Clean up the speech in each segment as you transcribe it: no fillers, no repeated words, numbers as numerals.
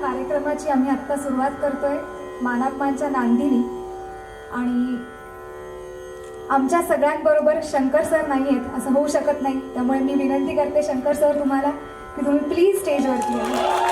कार्यक्रमाची आम्ही आत्ता सुरुवात करतोय मानापमानच्या नांदीनी. आणि आमच्या सगळ्यांबरोबर शंकर सर नाही आहेत असं होऊ शकत नाही, त्यामुळे मी विनंती करते शंकर सर तुम्हाला की तुम्ही प्लीज स्टेजवरती या.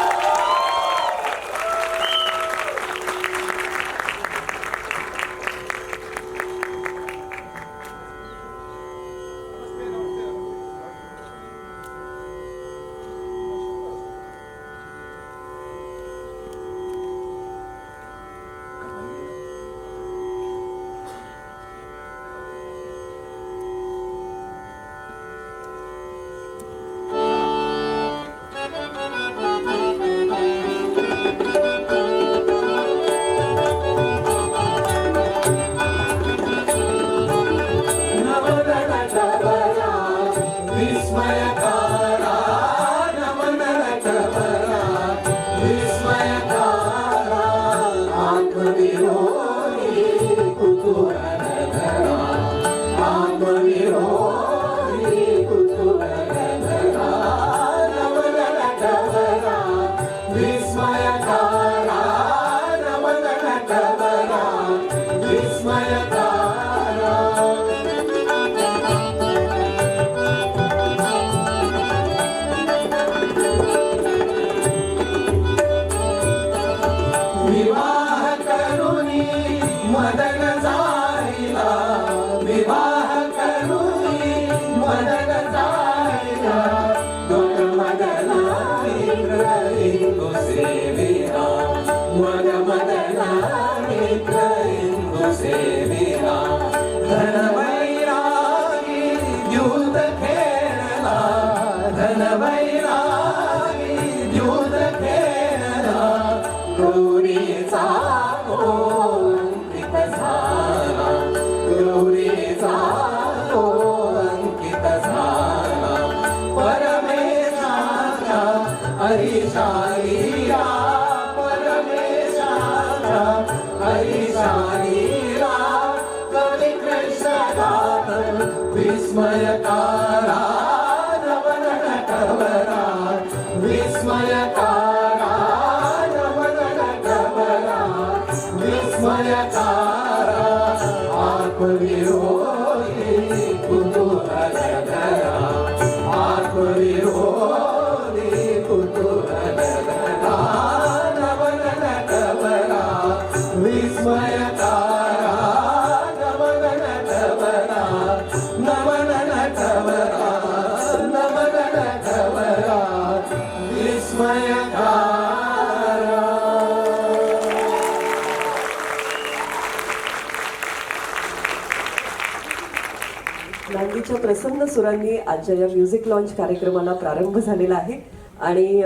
नांदीच्या प्रसन्न सुरांनी आजच्या या म्युझिक लॉन्च कार्यक्रमाला प्रारंभ झालेला आहे आणि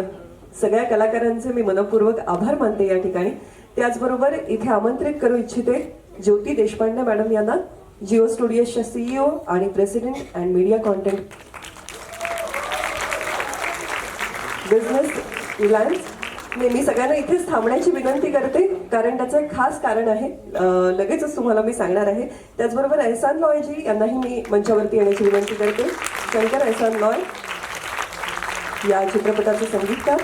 सगळ्या कलाकारांचे मी मनपूर्वक आभार मानते या ठिकाणी. त्याचबरोबर इथे आमंत्रित करू इच्छिते ज्योती देशपांडे मॅडम यांना, जिओ स्टुडिओजच्या CEO आणि president and media content business Reliance. मी सगळ्यांना इथेच थांबण्याची विनंती करते कारण त्याचं एक खास कारण आहे, लगेचच तुम्हाला मी सांगणार आहे. त्याचबरोबर एहसान लॉयजी यांनाही मी मंचावरती येण्याची विनंती करते. शंकर एहसान लॉय या चित्रपटाचे संगीतकार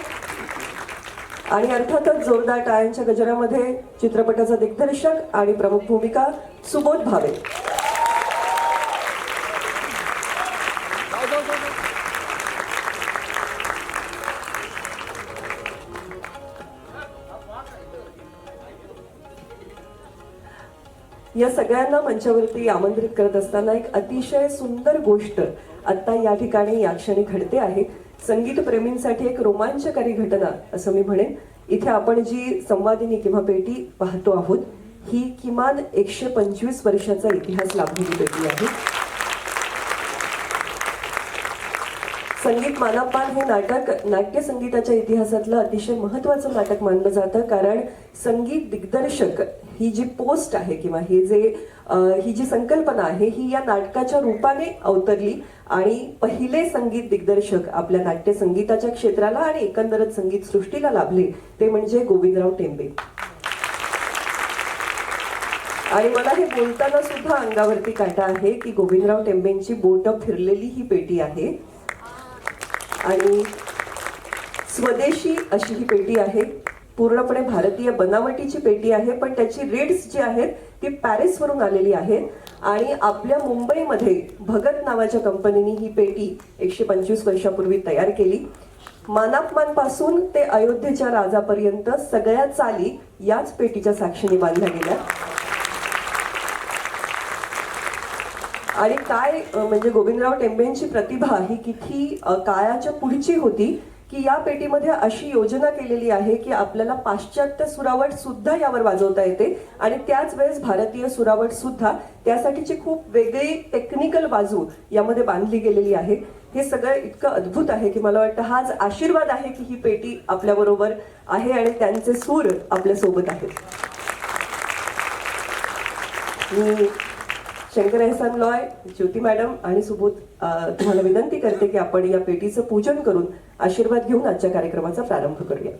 आणि अर्थातच जोरदार टाळ्यांच्या गजरामध्ये चित्रपटाचा दिग्दर्शक आणि प्रमुख भूमिका सुबोध भावे. या सगळ्यांना मंचावरती आमंत्रित करत असताना एक अतिशय सुंदर गोष्ट आता या ठिकाणी या क्षणी घडते आहे. संगीत प्रेमींसाठी एक रोमांचकारी घटना असं मी म्हणेन. इथे आपण जी संवादिनी किंवा पेटी पाहतो आहोत ही किमान 125 वर्षाचा इतिहास लाभलेली पेटी आहे. संगीत मानापमान हे नाटक नाट्य संगीताच्या इतिहासातलं अतिशय महत्त्वाचं नाटक मानलं जातं कारण संगीत दिग्दर्शक ही जी पोस्ट आहे किंवा ही जी संकल्पना आहे ही या नाटकाच्या रूपाने अवतरली आणि पहिले संगीत दिग्दर्शक आपल्या नाट्य संगीताच्या क्षेत्राला आणि एकंदरच संगीत सृष्टीला लाभले ते म्हणजे गोविंदराव टेंबे. आणि मला हे बोलताना सुद्धा अंगावरती काटा आहे की गोविंदराव टेंबेंची बोटं फिरलेली ही पेटी आहे आणि स्वदेशी अशी ही पेटी आहे. पूर्णपणे भारतीय बनावटीची पेटी आहे, पण त्याची रीड्स जी आहेत ती पॅरिसवरून आलेली आहेत आणि आपल्या मुंबईमध्ये भगत नावाच्या कंपनीने ही पेटी 125 वर्षापूर्वी तयार केली. मानापमानपासून ते अयोध्येच्या राजापर्यंत सगळ्या चाली याच पेटीच्या साक्षीने बांधल्या गेल्या. आणि काय म्हणजे गोविंदराव टेंबेंची प्रतिभा ही किती काळाच्या पुढची होती की या पेटीमध्ये अशी योजना केलेली आहे की आपल्याला पाश्चात्य सुरावट सुद्धा यावर वाजवता येते आणि त्याच वेळेस भारतीय सुरावट सुद्धा, त्यासाठीची खूप वेगळी टेक्निकल बाजू यामध्ये बांधली गेलेली आहे. हे सगळं इतकं अद्भुत आहे की मला वाटतं हाच आशीर्वाद आहे की ही पेटी आपल्याबरोबर आहे आणि त्यांचे सूर आपल्यासोबत आहेत. मी शंकर एहसान लॉय, ज्योती मॅडम आणि सुबोध तुम्हाला विनंती करते की आपण या पेटीचं पूजन करून आशीर्वाद घेऊन आजच्या कार्यक्रमाचा प्रारंभ करूया.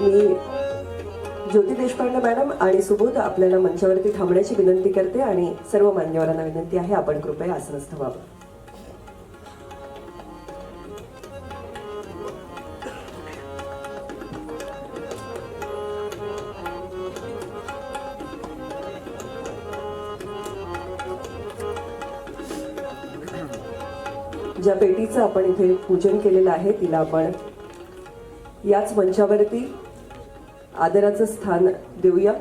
मी ज्योती देशपांडे मॅडम आणि सुबोध आपल्याला मंचावरती थांबण्याची विनंती करते आणि सर्व मान्यवरांना विनंती आहे आपण कृपया आसनस्थ व्हावं. ज्या पेटीचं आपण इथे पूजन केलेलं आहे तिला आपण याच मंचावरती आदराचं स्थान देऊया.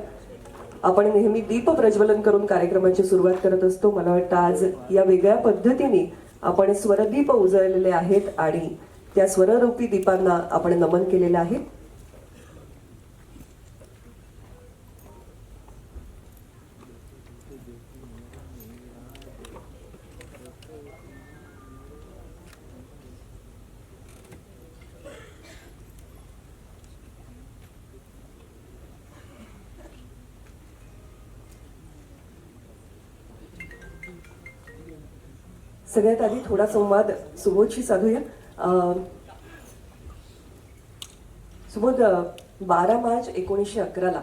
आपण नेहमी दीप प्रज्वलन करून कार्यक्रमाची सुरुवात करत असतो. मला वाटतं आज या वेगळ्या पद्धतीने आपण स्वरदीप उजळलेले आहेत आणि त्या स्वररूपी दीपांना आपण नमन केलेलं आहे. सगळ्यात आधी थोडा संवाद सुबोधशी साधूया. सुबोध, 12 मार्च 1911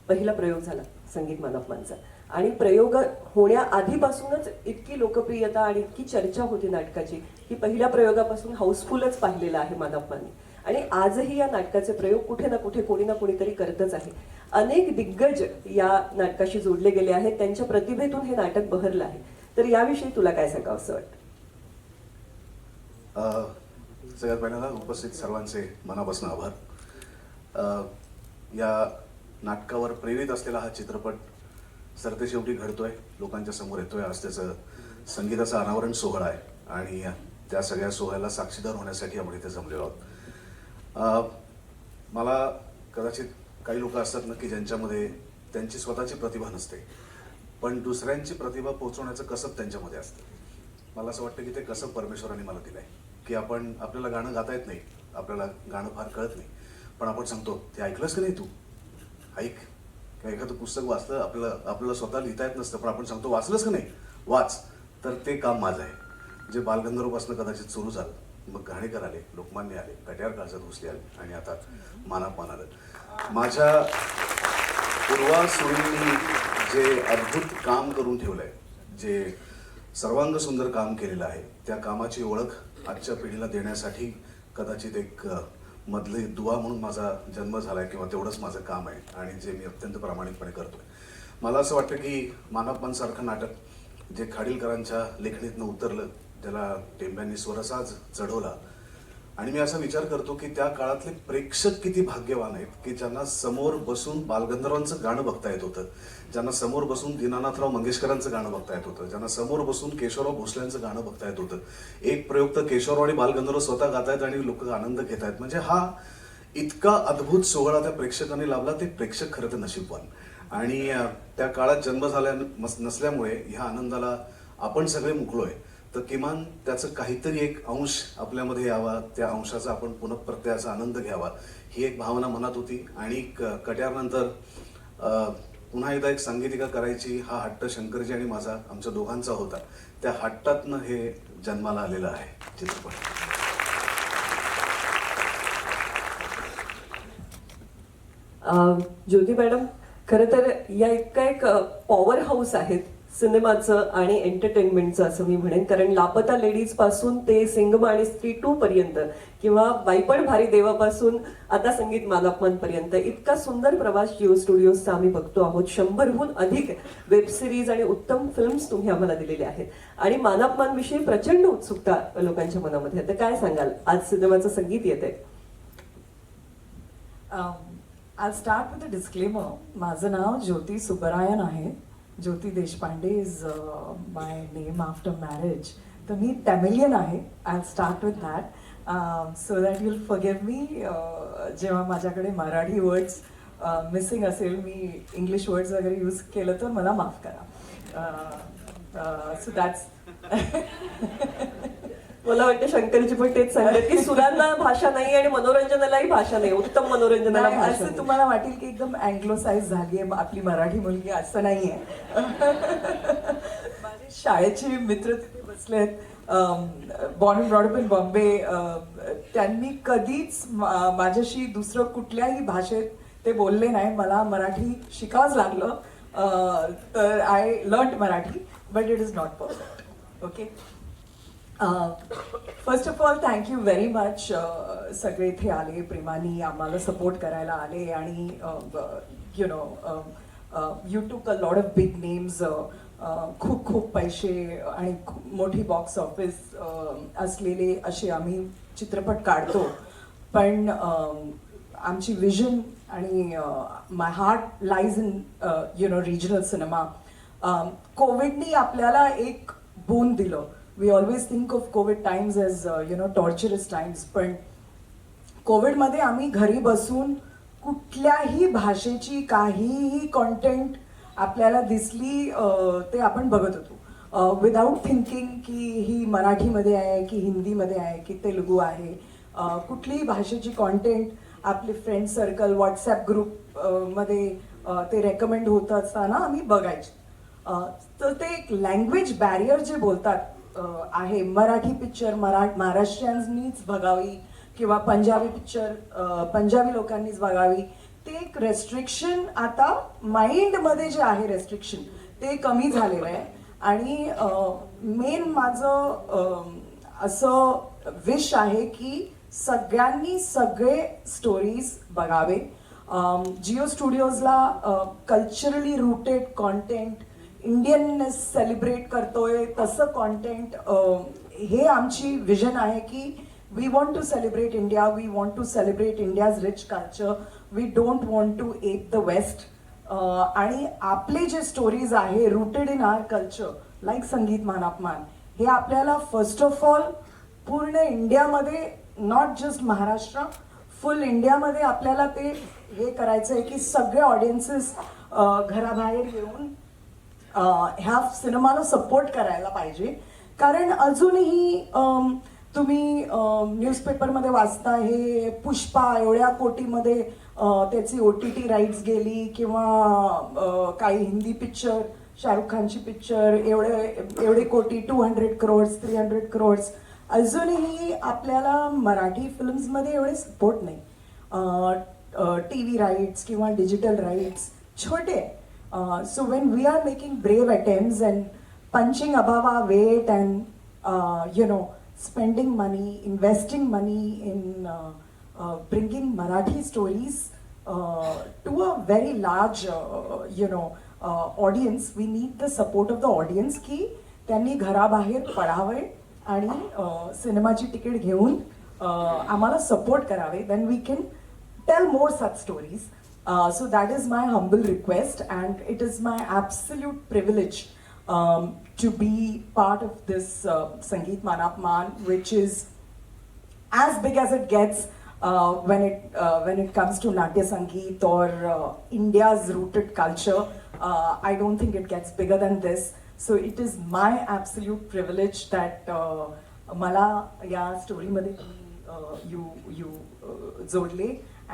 पहिला प्रयोग झाला संगीत मानपमानचा आणि प्रयोग होण्याआधीपासूनच इतकी लोकप्रियता आणि इतकी चर्चा होती नाटकाची की पहिल्या प्रयोगापासून हाऊसफुलच पाहिलेलं आहे मानपमानने आणि आजही या नाटकाचे प्रयोग कुठे ना कुठे कोणी ना कोणीतरी करतच आहे. अनेक दिग्गज या नाटकाशी जोडले गेले आहेत, त्यांच्या प्रतिभेतून हे नाटक बहरलं आहे. तर याविषयी तुला काय सांगावं असं वाटतं? सगळ्यात पहिल्यांदा उपस्थित सर्वांचे मनापासून आभार. या नाटकावर प्रेरित असलेला हा चित्रपट सरते शेवटी घडतोय, लोकांच्या समोर येतोय. आज त्याचं संगीताचा अनावरण सोहळा आहे आणि त्या सगळ्या सोहळ्याला साक्षीदार होण्यासाठी आपण इथे जमलेलो आहोत. मला कदाचित काही लोक असतात ना की ज्यांच्यामध्ये त्यांची स्वतःची प्रतिभा नसते, पण दुसऱ्यांची प्रतिभा पोहोचवण्याचं कसब त्यांच्यामध्ये असतं. मला असं वाटतं की ते कसब परमेश्वराने मला दिलं आहे की आपल्याला गाणं गाता येत नाही, आपल्याला गाणं फार कळत नाही, पण आपण सांगतो ते ऐकलंस की नाही, तू ऐक. किंवा एखादं पुस्तक वाचलं, आपल्याला स्वतः लिहिता येत नसतं, पण आपण सांगतो वाचलंस का नाही, वाच. तर ते काम माझं आहे, जे बालगंधर्वपासून कदाचित सुरू झालं. मग घाणेकर आले, लोकमान्य आले, कट्यार काळजात भोसले आले आणि आता मानापमान आलं. माझ्या पूर्वासुरींनी जे अद्भुत काम करून ठेवलंय, जे सर्वांग सुंदर काम केलेलं आहे, त्या कामाची ओळख आजच्या पिढीला देण्यासाठी कदाचित एक मधले दुवा म्हणून माझा जन्म झालाय किंवा तेवढंच माझं काम आहे आणि जे मी अत्यंत प्रामाणिकपणे करतोय. मला असं वाटतं की मानपमानसारखं नाटक जे खाडीलकरांच्या लेखणीतनं उतरलं, ज्याला टेंब्यांनी स्वरसाज चढवला आणि मी असा विचार करतो की त्या काळातले प्रेक्षक किती भाग्यवान आहेत की ज्यांना समोर बसून बालगंधर्वांचं गाणं बघता येत होतं, ज्यांना समोर बसून दीनानाथराव मंगेशकरांचं गाणं बघता येत होतं, ज्यांना समोर बसून केशवराव भोसल्यांचं गाणं बघता येत होतं. एक प्रयोग तर केशवराव आणि बालगंधर्व स्वतः गातायत आणि लोक आनंद घेत आहेत. म्हणजे हा इतका अद्भुत सोहळा त्या प्रेक्षकांनी लाभला. ते प्रेक्षक खरं तर नशीबवान. आणि त्या काळात जन्म झाल्या नसल्यामुळे ह्या आनंदाला आपण सगळे मुकलोय, तर किमान त्याचं काहीतरी एक अंश आपल्यामध्ये यावा, त्या अंशाचा आपण पुनःप्रत्ययाचा आनंद घ्यावा, ही एक भावना मनात होती. आणि कट्यारनंतर पुन्हा एकदा एक सांगीतिका करायची हा हट्ट शंकरजी आणि माझा, आमच्या दोघांचा होता. त्या हट्टातनं हे जन्माला आलेलं आहे चित्रपट. ज्योती मॅडम, खरं तर या इतका एक पॉवर हाऊस आहेत सिनेमाचं आणि एंटरटेनमेंटचं असं मी म्हणेन. कारण लापता लेडीज पासून ते सिंगम आणि स्त्री 2 पर्यंत, किंवा बाईपण भारी देवापासून आता संगीत मानापमान पर्यंत इतका सुंदर प्रवास जिओ स्टुडिओजचा आम्ही बघतो आहोत. 100हून अधिक वेब सिरीज आणि उत्तम फिल्म्स तुम्ही आम्हाला दिलेले आहेत. आणि मानापमान विषयी प्रचंड उत्सुकता लोकांच्या मनामध्ये. तर काय सांगाल, आज सिनेमाचं संगीत येत आहे? I'll start with a disclaimer. माझं नाव ज्योती सुब्बरायन आहे. Jyoti Deshpande is my name after marriage. तर मी टॅमिलियन आहे. I'll start with that. So that you'll forgive me जेव्हा माझ्याकडे मराठी वर्ड्स मिसिंग असेल, मी इंग्लिश वर्ड्स वगैरे यूज केलं तर मला माफ करा. सो दॅट्स मला वाटतं शंकरजी पण तेच सांगतात की सुरांना भाषा नाही आणि मनोरंजनालाही भाषा नाही, उत्तम मनोरंजनाला नाही, भाषा असं नाही. तुम्हाला वाटेल की एकदम अँग्लोसाइज झालीये आपली मराठी मुलगी, असं नाहीये. माझे शाळेचे मित्र तिथे बसलेत, born and broad up in Bombay. त्यांनी कधीच माझ्याशी दुसरं कुठल्याही भाषेत ते बोलले नाही. मला मराठी शिकावंच लागलं. तर I learn Marathi, but it is not perfect. Okay. First of all thank you very much. सगळे इथे आले, प्रेमाने आम्हाला सपोर्ट करायला आले. आणि you know you took a lot of big names. खूप खूप पैसे आणि मोठी बॉक्स ऑफिस असलेले असे आम्ही चित्रपट काढतो. पण आमची विजन आणि my heart lies in you know regional cinema. कोविडनी आपल्याला एक बोन दिलं. We always think of COVID times as you know, torturous times. पण कोविडमध्ये आम्ही घरी बसून कुठल्याही भाषेची काहीही कॉन्टेंट आपल्याला दिसली ते आपण बघत होतो, विदाऊट थिंकिंग की ही मराठीमध्ये आहे की हिंदीमध्ये आहे की तेलुगू आहे. कुठलीही भाषेची कॉन्टेंट आपले फ्रेंड सर्कल व्हॉट्सॲप ग्रुप मध्ये ते रेकमेंड होत असताना आम्ही बघायचे. तर ते एक लँग्वेज बॅरियर जे बोलतात आहे, मराठी पिक्चर महाराष्ट्रीयन्सनीच बघावी किंवा पंजाबी पिक्चर पंजाबी लोकांनीच बघावी, ते एक रेस्ट्रिक्शन आता माइंडमध्ये जे आहे रेस्ट्रिक्शन ते कमी झालेलं आहे. आणि मेन माझं असं विश आहे की सगळ्यांनी सगळे स्टोरीज बघावे. जिओ स्टुडिओजला culturally rooted content, Indianness celebrate करतोय तसं कॉन्टेंट, हे आमची विजन आहे की we want to celebrate India, we want to celebrate India's rich culture, we don't want to ape the west. आणि आपले जे स्टोरीज आहे rooted in our culture like Sangeet Manapmaan, हे आपल्याला फर्स्ट ऑफ ऑल पूर्ण इंडियामध्ये, नॉट जस्ट महाराष्ट्र, फुल इंडियामध्ये आपल्याला ते हे करायचं आहे की सगळे ऑडियन्सेस घराबाहेर येऊन ह्या सिनेमाला सपोर्ट करायला पाहिजे. कारण अजूनही तुम्ही न्यूजपेपरमध्ये वाचता हे पुष्पा एवढ्या कोटीमध्ये त्याची OTT राईट्स गेली, किंवा काही हिंदी पिक्चर, शाहरुख खानची पिक्चर एवढे कोटी, 200 crores 300 crores, अजूनही आपल्याला मराठी फिल्म्समध्ये एवढे सपोर्ट नाही. TV राईट्स किंवा डिजिटल राईट्स छोटे. So when we are making brave attempts and punching above our weight and you know, spending money, investing money in bringing Marathi stories to a very large you know audience, we need the support of the audience की त्यांनी घराबाहेर पडावे आणि सिनेमाची ticket घेऊन आम्हाला support करावे, then we can tell more such stories. So that is my humble request, and it is my absolute privilege to be part of this Sangeet Man Apman, which is as big as it gets when it comes to Natya Sangeet or India's rooted culture. I don't think it gets bigger than this. So it is my absolute privilege that मला या स्टोरीमध्ये you जोडले,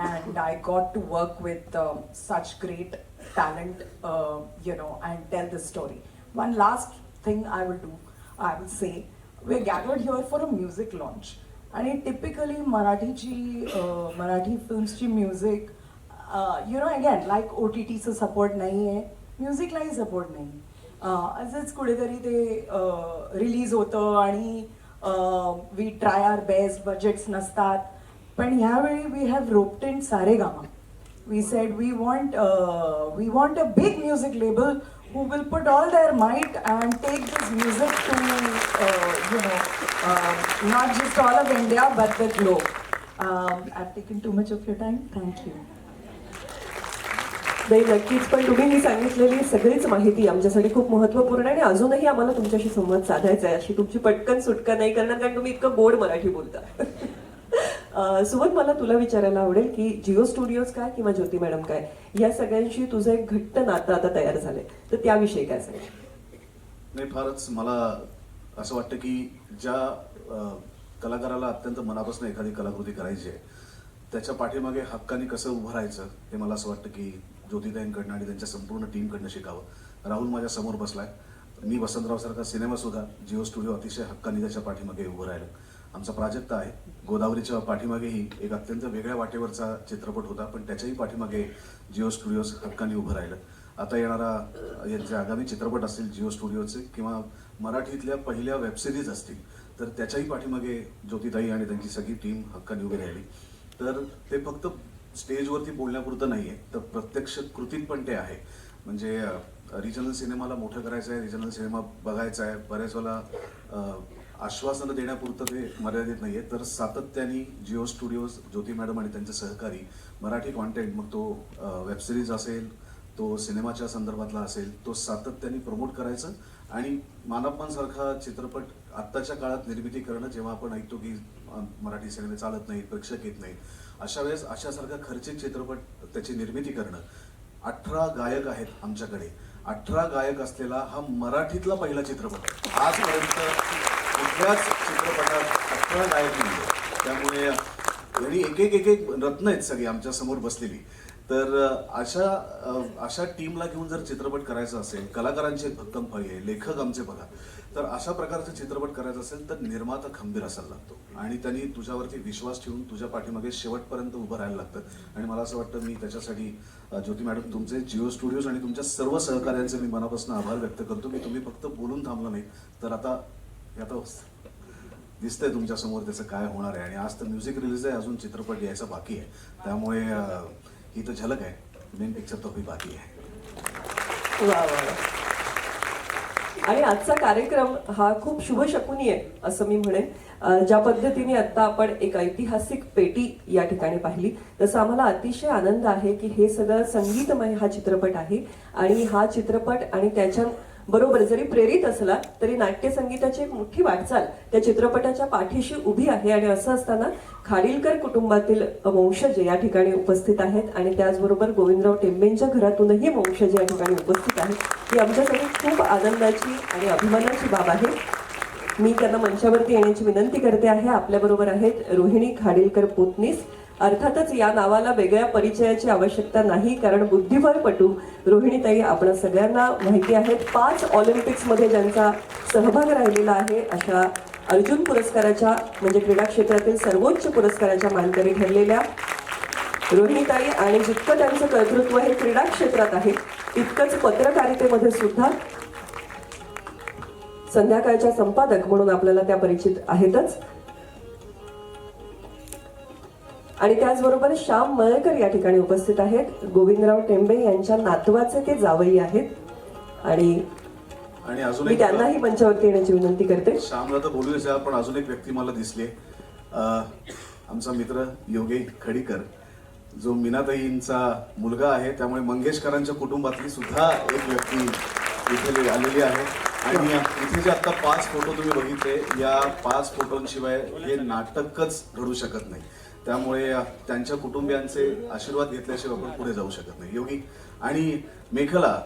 and I got to work with such great talent, and tell the story. One last thing I will say, we're gathered here for a music launch. आणि typically Marathi फिल्म्सची music again like OTTचं support नाही आहे, म्युझिकलाही support नाही. असंच कुठेतरी ते release होतं आणि we try are best, budgets नसतात. पण ह्यावेळी we have roped in Saregama. We said we want a big music label who will put all their might and take this music to not just all of India but the globe. I've taken too much of your time. Thank you. नाही, नक्कीच. पण तुम्ही ही सांगितलेली सगळीच माहिती आमच्यासाठी खूप महत्त्वपूर्ण आहे आणि अजूनही आम्हाला तुमच्याशी संवाद साधायचा आहे. अशी तुमची पटकन सुटका नाही करणार, कारण तुम्ही इतकं गोड मराठी बोलता. सुमन, मला तुला विचारायला आवडेल की जिओ स्टुडिओज काय किंवा ज्योती मॅडम काय, या सगळ्यांशी तुझं एक घट्ट नातं आता तयार झालंय, तर त्याविषयी काय सांग? नाही, फारच मला असं वाटतं की ज्या कलाकाराला अत्यंत मनापासून एखादी कलाकृती करायची आहे, त्याच्या पाठीमागे हक्काने कसं उभं राहायचं हे मला असं वाटतं की ज्योतिताईंकडनं आणि त्यांच्या संपूर्ण टीमकडनं शिकावं. राहुल माझ्या समोर बसलाय. मी वसंतराव सारखा सिनेमा सुद्धा जिओ स्टुडिओ अतिशय हक्काने त्याच्या पाठीमागे उभं राहिलं. आमचा प्राजक्ता आहे, गोदावरीच्या पाठीमागेही एक अत्यंत वेगळ्या वाटेवरचा चित्रपट होता, पण त्याच्याही पाठीमागे जिओ स्टुडिओज हक्काने उभं राहिलं. आता येणारा यांचे आगामी चित्रपट असतील जिओ स्टुडिओचे किंवा मराठीतल्या पहिल्या वेबसिरीज असतील, तर त्याच्याही पाठीमागे ज्योतिताई आणि त्यांची सगळी टीम हक्काने उभी राहिली. तर ते फक्त स्टेजवरती बोलण्यापुरतं नाही आहे, तर प्रत्यक्ष कृतीत पण ते आहे. म्हणजे रिजनल सिनेमाला मोठं करायचं आहे, रिजनल सिनेमा बघायचा आहे, बऱ्याच वेळेला आश्वासनं देण्यापुरतं ते मर्यादित नाही आहे, तर सातत्याने जिओ स्टुडिओज, ज्योती मॅडम आणि त्यांचे सहकारी मराठी कॉन्टेंट, मग तो वेबसिरीज असेल, तो सिनेमाच्या संदर्भातला असेल, तो सातत्याने प्रमोट करायचं. आणि मानवमानसारखा चित्रपट आत्ताच्या काळात निर्मिती करणं, जेव्हा आपण ऐकतो की मराठी सिनेमे चालत नाहीत, प्रेक्षक येत नाहीत, अशा वेळेस अशासारखा खर्चिक चित्रपट त्याची निर्मिती करणं. 18 गायक आहेत आमच्याकडे. 18 गायक असलेला हा मराठीतला पहिला चित्रपट. आजपर्यंत कुठल्याच चित्रपटात 18 गायक नाही. त्यामुळे यांनी एक एक रत्न आहेत सगळी आमच्या समोर बसलेली. तर अशा टीमला घेऊन जर चित्रपट करायचा असेल, कलाकारांची भक्कम फळी आहे, लेखक आमचे बघा, तर अशा प्रकारचा चित्रपट करायचा असेल तर निर्माता खंबीर असायला लागतो आणि त्यांनी तुझ्यावरती विश्वास ठेवून तुझ्या पाठीमागे शेवटपर्यंत उभं राहायला लागतं. आणि मला असं वाटतं, मी त्याच्यासाठी ज्योती मॅडम, तुमचे जिओ स्टुडिओज आणि तुमच्या सर्व सहकार्यांचे मी मनापासून आभार व्यक्त करतो की तुम्ही फक्त बोलून थांबलं नाही, तर आता दिसतंय तुमच्या समोर त्याचं काय होणार आहे. आणि आज तर म्युझिक रिलीज आहे, अजून चित्रपट यायचा बाकी आहे. त्यामुळे ही तर झलक आहे, मेन पिक्चर तो बाकी आहे. वा वा. आणि आजचा कार्यक्रम हा खूप शुभशकुनी आहे असं मी म्हणेन. ज्या पद्धतीने आता आपण एक ऐतिहासिक पेटी या ठिकाणी पाहिली, तसं आम्हाला अतिशय आनंद आहे की हे सगळं संगीतमय हा चित्रपट आहे. आणि हा चित्रपट आणि त्याच्या बरोबर जरी प्रेरित असला तरी नाट्यसंगीताची एक मोठी वाटचाल त्या चित्रपटाच्या पाठीशी उभी आहे. आणि असं असताना खाडीलकर कुटुंबातील वंशज या ठिकाणी उपस्थित आहेत आणि त्याचबरोबर गोविंदराव टेंबेंच्या घरातूनही वंशज या ठिकाणी उपस्थित आहेत. ही आमच्यासाठी खूप आनंदाची आणि अभिमानाची बाब आहे. मी त्यांना मंचावरती येण्याची विनंती करते आहे. आपल्याबरोबर आहेत रोहिणी खाडीलकर पुतनीस. अर्थातच या नावाला वेगळ्या परिचयाची आवश्यकता नाही, कारण बुद्धिबळपटू रोहिणीताई आपण सगळ्यांना माहिती आहेत. 5 ऑलिम्पिक्समध्ये ज्यांचा सहभाग राहिलेला आहे, अशा अर्जुन पुरस्काराच्या म्हणजे क्रीडा क्षेत्रातील सर्वोच्च पुरस्काराच्या मानकरी ठरलेल्या रोहिणीताई. आणि जितकं त्यांचं कर्तृत्व हे क्रीडा क्षेत्रात आहे, तितकंच पत्रकारितेमध्ये सुद्धा संध्याकाळच्या संपादक म्हणून आपल्याला त्या परिचित आहेतच. आणि त्याचबरोबर श्याम मळेकर या ठिकाणी उपस्थित आहेत. गोविंदराव टेंबे यांच्या नातवाचे ते जावई आहेत. आणि अजून मी त्यांनाही मंचावरती येण्याची विनंती करते. श्यामला तर बोलूच, पण अजून एक व्यक्ती मला दिसली, आमचा मित्र योगी खडीकर, जो मीनाताईंचा मुलगा आहे, त्यामुळे मंगेशकरांच्या कुटुंबातली सुद्धा एक व्यक्ती इथे आलेली आहे. आणि इथे जे आता 5 फोटो तुम्ही बघितले, या 5 फोटोंशिवाय हे नाटकच घडू शकत नाही. त्यामुळे त्यांच्या कुटुंबियांचे आशीर्वाद घेतल्याशिवाय आपण पुढे जाऊ शकत नाही. योगी आणि मेखला,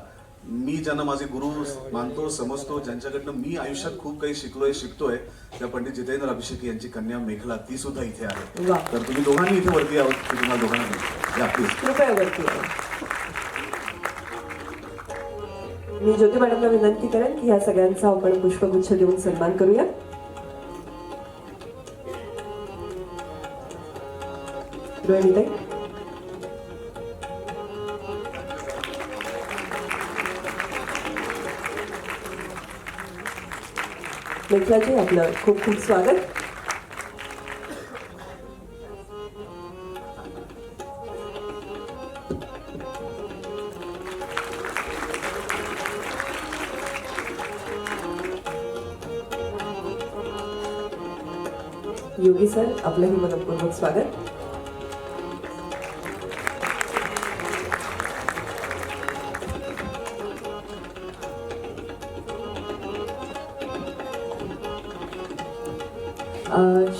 मी ज्यांना माझे गुरु मानतो, समजतो, ज्यांच्याकडनं मी आयुष्यात खूप काही शिकतोय, त्या पंडित जितेंद्र अभिषेकी यांची कन्या मेखला, ती सुद्धा इथे आहे. वा. तर तुम्ही दोघांनी इथे वरती आहोत, की तुम्हाला दोघांना या प्लीज. कृपया वरती या. मी ज्योती मॅडमला विनंती करेन की या सगळ्यांचा आपण पुष्पगुच्छ देऊन सन्मान करूया. रोहिणीताई, मेखलाजी, आपलं खूप खूप स्वागत. योगी सर, आपलंही मनपूर्वक स्वागत.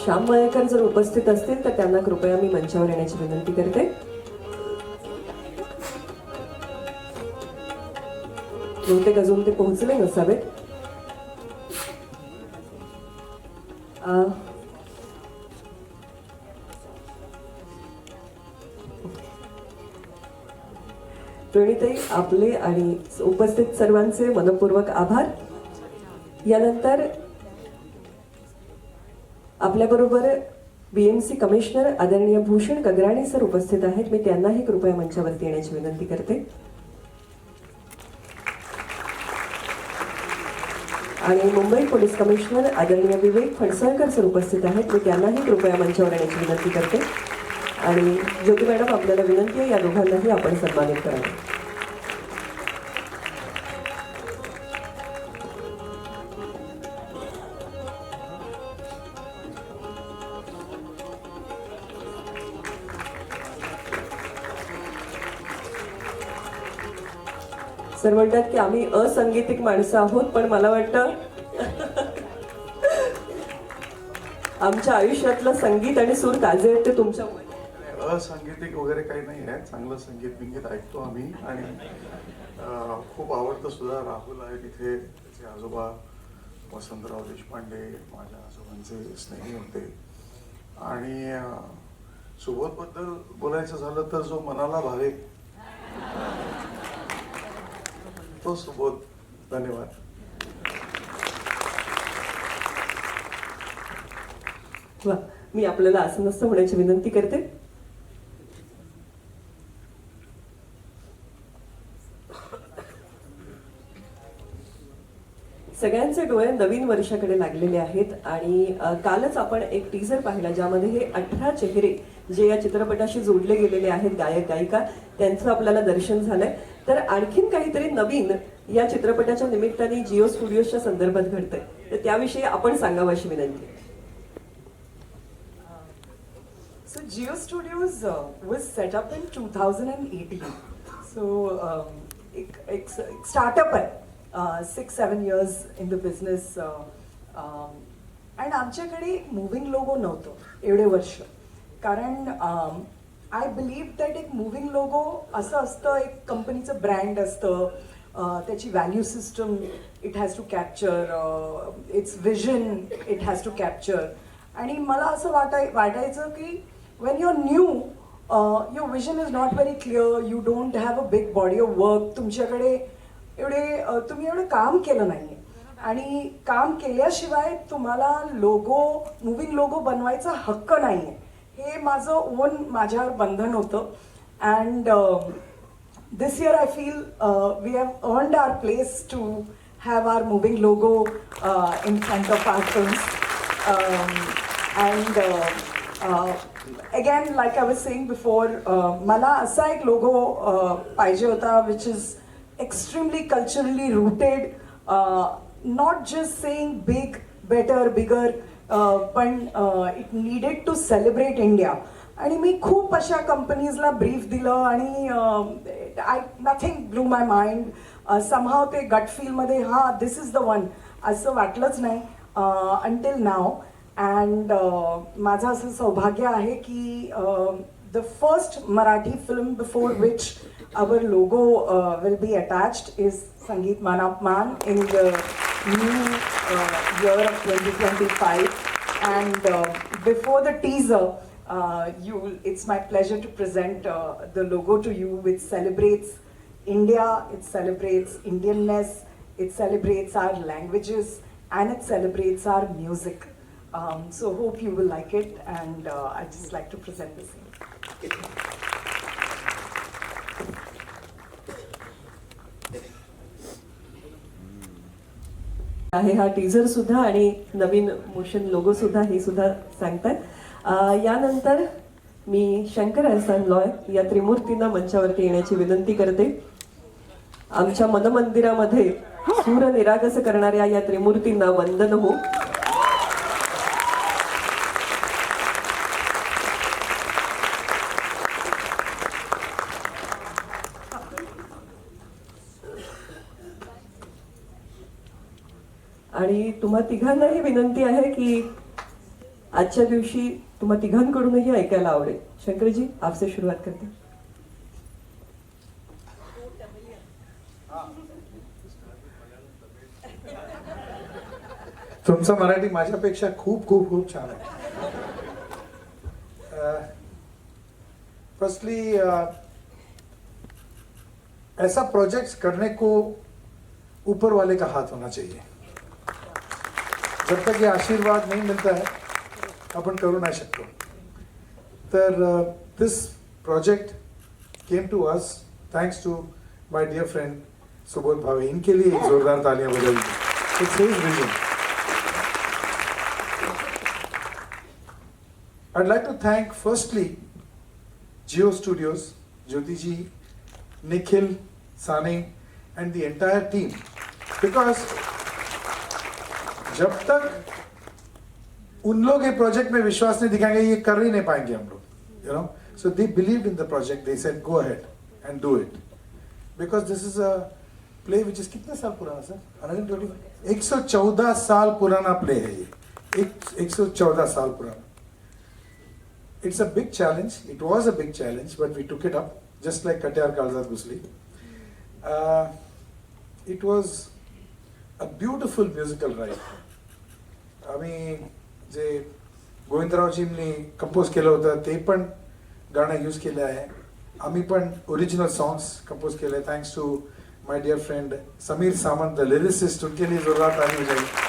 श्याम मयेकर जर उपस्थित असतील तर त्यांना कृपया मी मंचावर येण्याची विनंती करते. बहुतेक अजून ते पोहोचले नसावेत. रोहिणीताई, आपले आणि उपस्थित सर्वांचे मनपूर्वक आभार. यानंतर आपल्याबरोबर BMC कमिशनर आदरणीय भूषण गगराणी सर उपस्थित आहेत. मी त्यांनाही कृपया मंचावरती येण्याची विनंती करते. आणि मुंबई पोलीस कमिशनर आदरणीय विवेक फणसळकर सर उपस्थित आहेत. मी त्यांनाही कृपया मंचावर येण्याची विनंती करते. आणि ज्योती मॅडम, आपल्याला विनंती आहे या दोघांनाही आपण सन्मानित करावे. सर म्हणतात की आम्ही असंगीतिक माणसं आहोत, पण मला वाटतं आमच्या आयुष्यातलं संगीत आणि सूर ताजे आहेत ते तुमच्या असंगीतिक वगैरे काही नाही आहे. चांगलं संगीत बिंगीत ऐकतो आम्ही. आणि खूप आवडतं सुद्धा. राहुल आहे तिथे, त्याचे आजोबा वसंतराव देशपांडे माझ्या आजोबांचे स्नेही होते. आणि सुबोधबद्दल बोलायचं झालं तर जो मनाला भावे तो सुबोध. धन्यवाद. वा, मी आपल्याला आसनस्थ होण्याची विनंती करते. सगळ्यांचे डोळे नवीन वर्षाकडे लागलेले आहेत. आणि कालच आपण एक टीझर पाहिला, ज्यामध्ये हे 18 चेहरे जे या चित्रपटाशी जोडले गेलेले आहेत, गायक गायिका, त्यांचं आपल्याला दर्शन झालंय. तर आणखीन काहीतरी नवीन या चित्रपटाच्या निमित्ताने जिओ स्टुडिओच्या संदर्भात घडतंय, तर त्याविषयी आपण सांगावं अशी विनंती. So Geo Studios was set up in 2018. So एक startup आहे. 6-7 years in the business. आणि आमच्याकडे मूव्हिंग लोगो नव्हतं एवढे वर्ष. कारण आय बिलीव्ह दॅट एक मूव्हिंग लोगो असं असतं, एक कंपनीचं ब्रँड असतं, त्याची value system it has to capture, its vision it has to capture. आणि मला असं वाटायचं की when you're new, your vision is not very clear, you don't have a big body of work, तुमच्याकडे तुम्ही एवढं काम केलं नाहीये, आणि काम केल्याशिवाय तुम्हाला मूव्हिंग लोगो बनवायचा हक्क नाहीये. हे माझं माझ्यावर बंधन होतं. And this year I feel we have earned our place to have our moving logo in front of our films. And again, like I was saying before, मला असा एक लोगो पाहिजे होता which is extremely culturally rooted, not just saying big, better, bigger, पण it needed to celebrate India. आणि मी खूप अशा कंपनीजला ब्रीफ दिलं आणि nothing blew my mind. Somehow ते गट फीलमध्ये हां दिस इज द वन असं वाटलंच नाही अंटिल नाव. अँड माझं असं सौभाग्य आहे की the first Marathi film before which our logo will be attached is Sangeet Man Apman in the new year of 2025. And before the teaser, it's my pleasure to present the logo to you, which celebrates India, it celebrates Indianness, it celebrates our languages, and it celebrates our music. So hope you will like it, and I'd just like to present this. आहे हा teaser सुद्धा आणि नवीन motion logo सुद्धा हे सुद्धा सांगतात. यानंतर मी शंकर एहसान लॉय या त्रिमूर्तींना मंचावरती येण्याची विनंती करते. आमच्या मनमंदिरामध्ये सूर निरागस करणाऱ्या या त्रिमूर्तींना वंदन हो. आणि तुम्हा तिघांनाही विनंती आहे की आजच्या दिवशी तुम्हा तिघांकडूनही ऐकायला आवडेल. शंकरजी आपसे सुरुवात करते. तुमचं मराठी माझ्यापेक्षा खूप खूप खूप छान आहे. फर्स्टली ऐसा प्रोजेक्ट करने को ऊपर वाले का हाथ होना चाहिए. जब तक ये आशीर्वाद नहीं मिलता है अपन करू नहीं शकतो. तर this project came to us thanks to my dear friend Subodh Bhave. इनके लिए एक जोरदार तालियां बजाइए. It's his vision. I'd like to thank firstly Geo Studios, Jyoti ji, Nikhil, Sane and the entire team, because जब तक उन लोग ये प्रोजेक्ट में विश्वास नहीं दिखाएंगे ये कर ही नहीं पाएंगे हम लोग. You know, so they believed in the project. They said go ahead and do it because this is a play which is कितने साल पुराना सर? 114 साल पुराना प्ले है ये. 114 साल पुराना. It's a big challenge. It was a big challenge, but we took it up, just like Katyar Kalzat Gusli. It was a beautiful musical ride. आम्ही जे गोविंदरावजींनी कंपोज केलं होतं ते पण गाणं यूज केलं आहे. आम्ही पण ओरिजिनल सॉन्ग्स कंपोज केले thanks to my dear friend Sameer Samant the lyricist. उनके लिए जोरदार ताली हो जाएगी.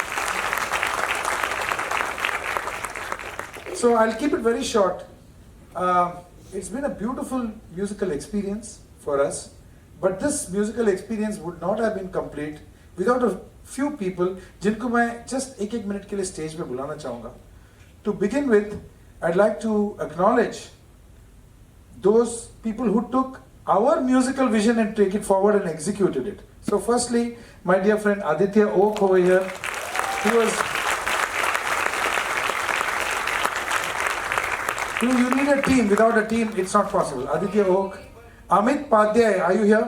So I'll keep it very short. It's been a beautiful musical experience for us, but this musical experience would not have been complete without a few people जिनको मैं just एक minute के लिए स्टेज पे बुलाना चाहूँगा. To begin with, I'd like to acknowledge those people who took our musical vision and take it forward and executed it. So firstly, my dear friend Aditya Oak over here, he was. You need a team. Without a team, it's not possible. Aditya Oak, Amit Padhyay, are you here?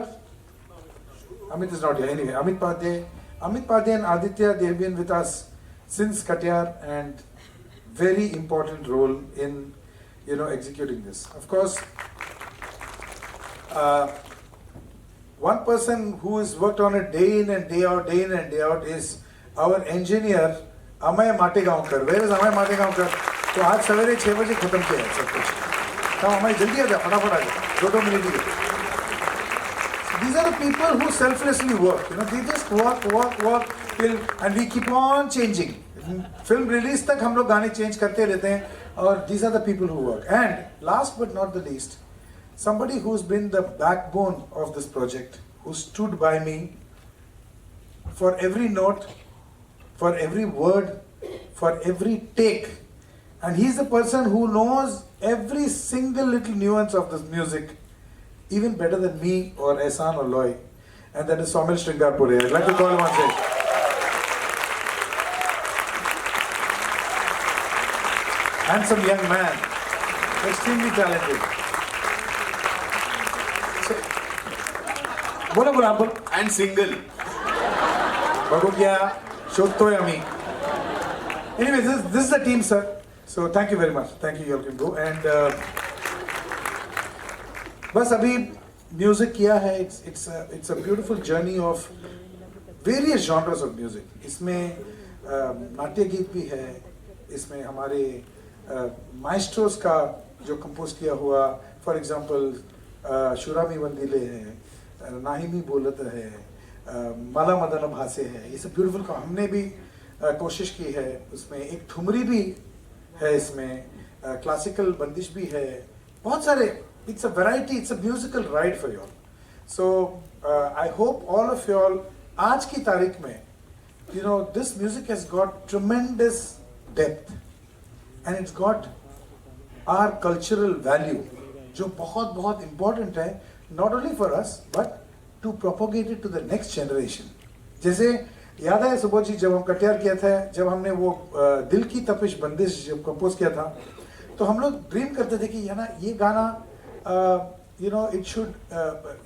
Amit is not here. Anyway, Amit Padhyay and Aditya, they've been with us since Katyar and very important role in, executing this. Of course, one person who has worked on it day in and day out is our engineer Amay Mategaonkar. Where is Amay Mategaonkar? तो आज सवेरे 6 बजे खत्म KIA है सब कुछ. तो हमारी जल्दी आ जाए, फटाफट आ जाए, 2 minute he. These are the people who selflessly work. They just work till, and we keep on changing. Film release तक हम लोग गाने change करते रहते हैं. और these are the people who work. And last but not the least, somebody who's been the backbone of this project, who stood by me for every note, for every word, for every take. And he's the person who knows every single little nuance of this music, even better than me or Ehsan or Loy. And that is Somil Shringarpure. I'd like to call him on stage. handsome young man, extremely talented. बोला बोला आपण and single. बघून घ्या, शोधतोय आम्ही. Anyway, this is the team, sir. So thank you very much. Thank you. You all can go. And बस अभी music KIA है. It's a beautiful journey of various genres of music. इसमें नाट्य गीत भी है. इसमें हमारे माइस्ट्रोस का जो कंपोज किया हुआ, फॉर एग्जांपल शुरामी वंदिले है, नाहिमी बोलत है, माला मदन भासे है. ये सब ब्यूटीफुल का हमने भी कोशिश की है. उसमें एक ठुमरी भी है, इसमें क्लासिकल बंदिश भी है, बहुत सारे. It's a variety, it's a musical ride for you all. So I hope all of you all आज की तारीख में, you know, this music has got tremendous depth and it's got our cultural value, जो बहुत बहुत important है, not only for us but to propagate it to the next generation. जैसे याद है सुबोध जी, जब हम कटियार किया था, जब हमने वो दिल की तपिश बंदिश जब कंपोज किया था, तो हम लोग ड्रीम करते थे कि ये गाना you know, it should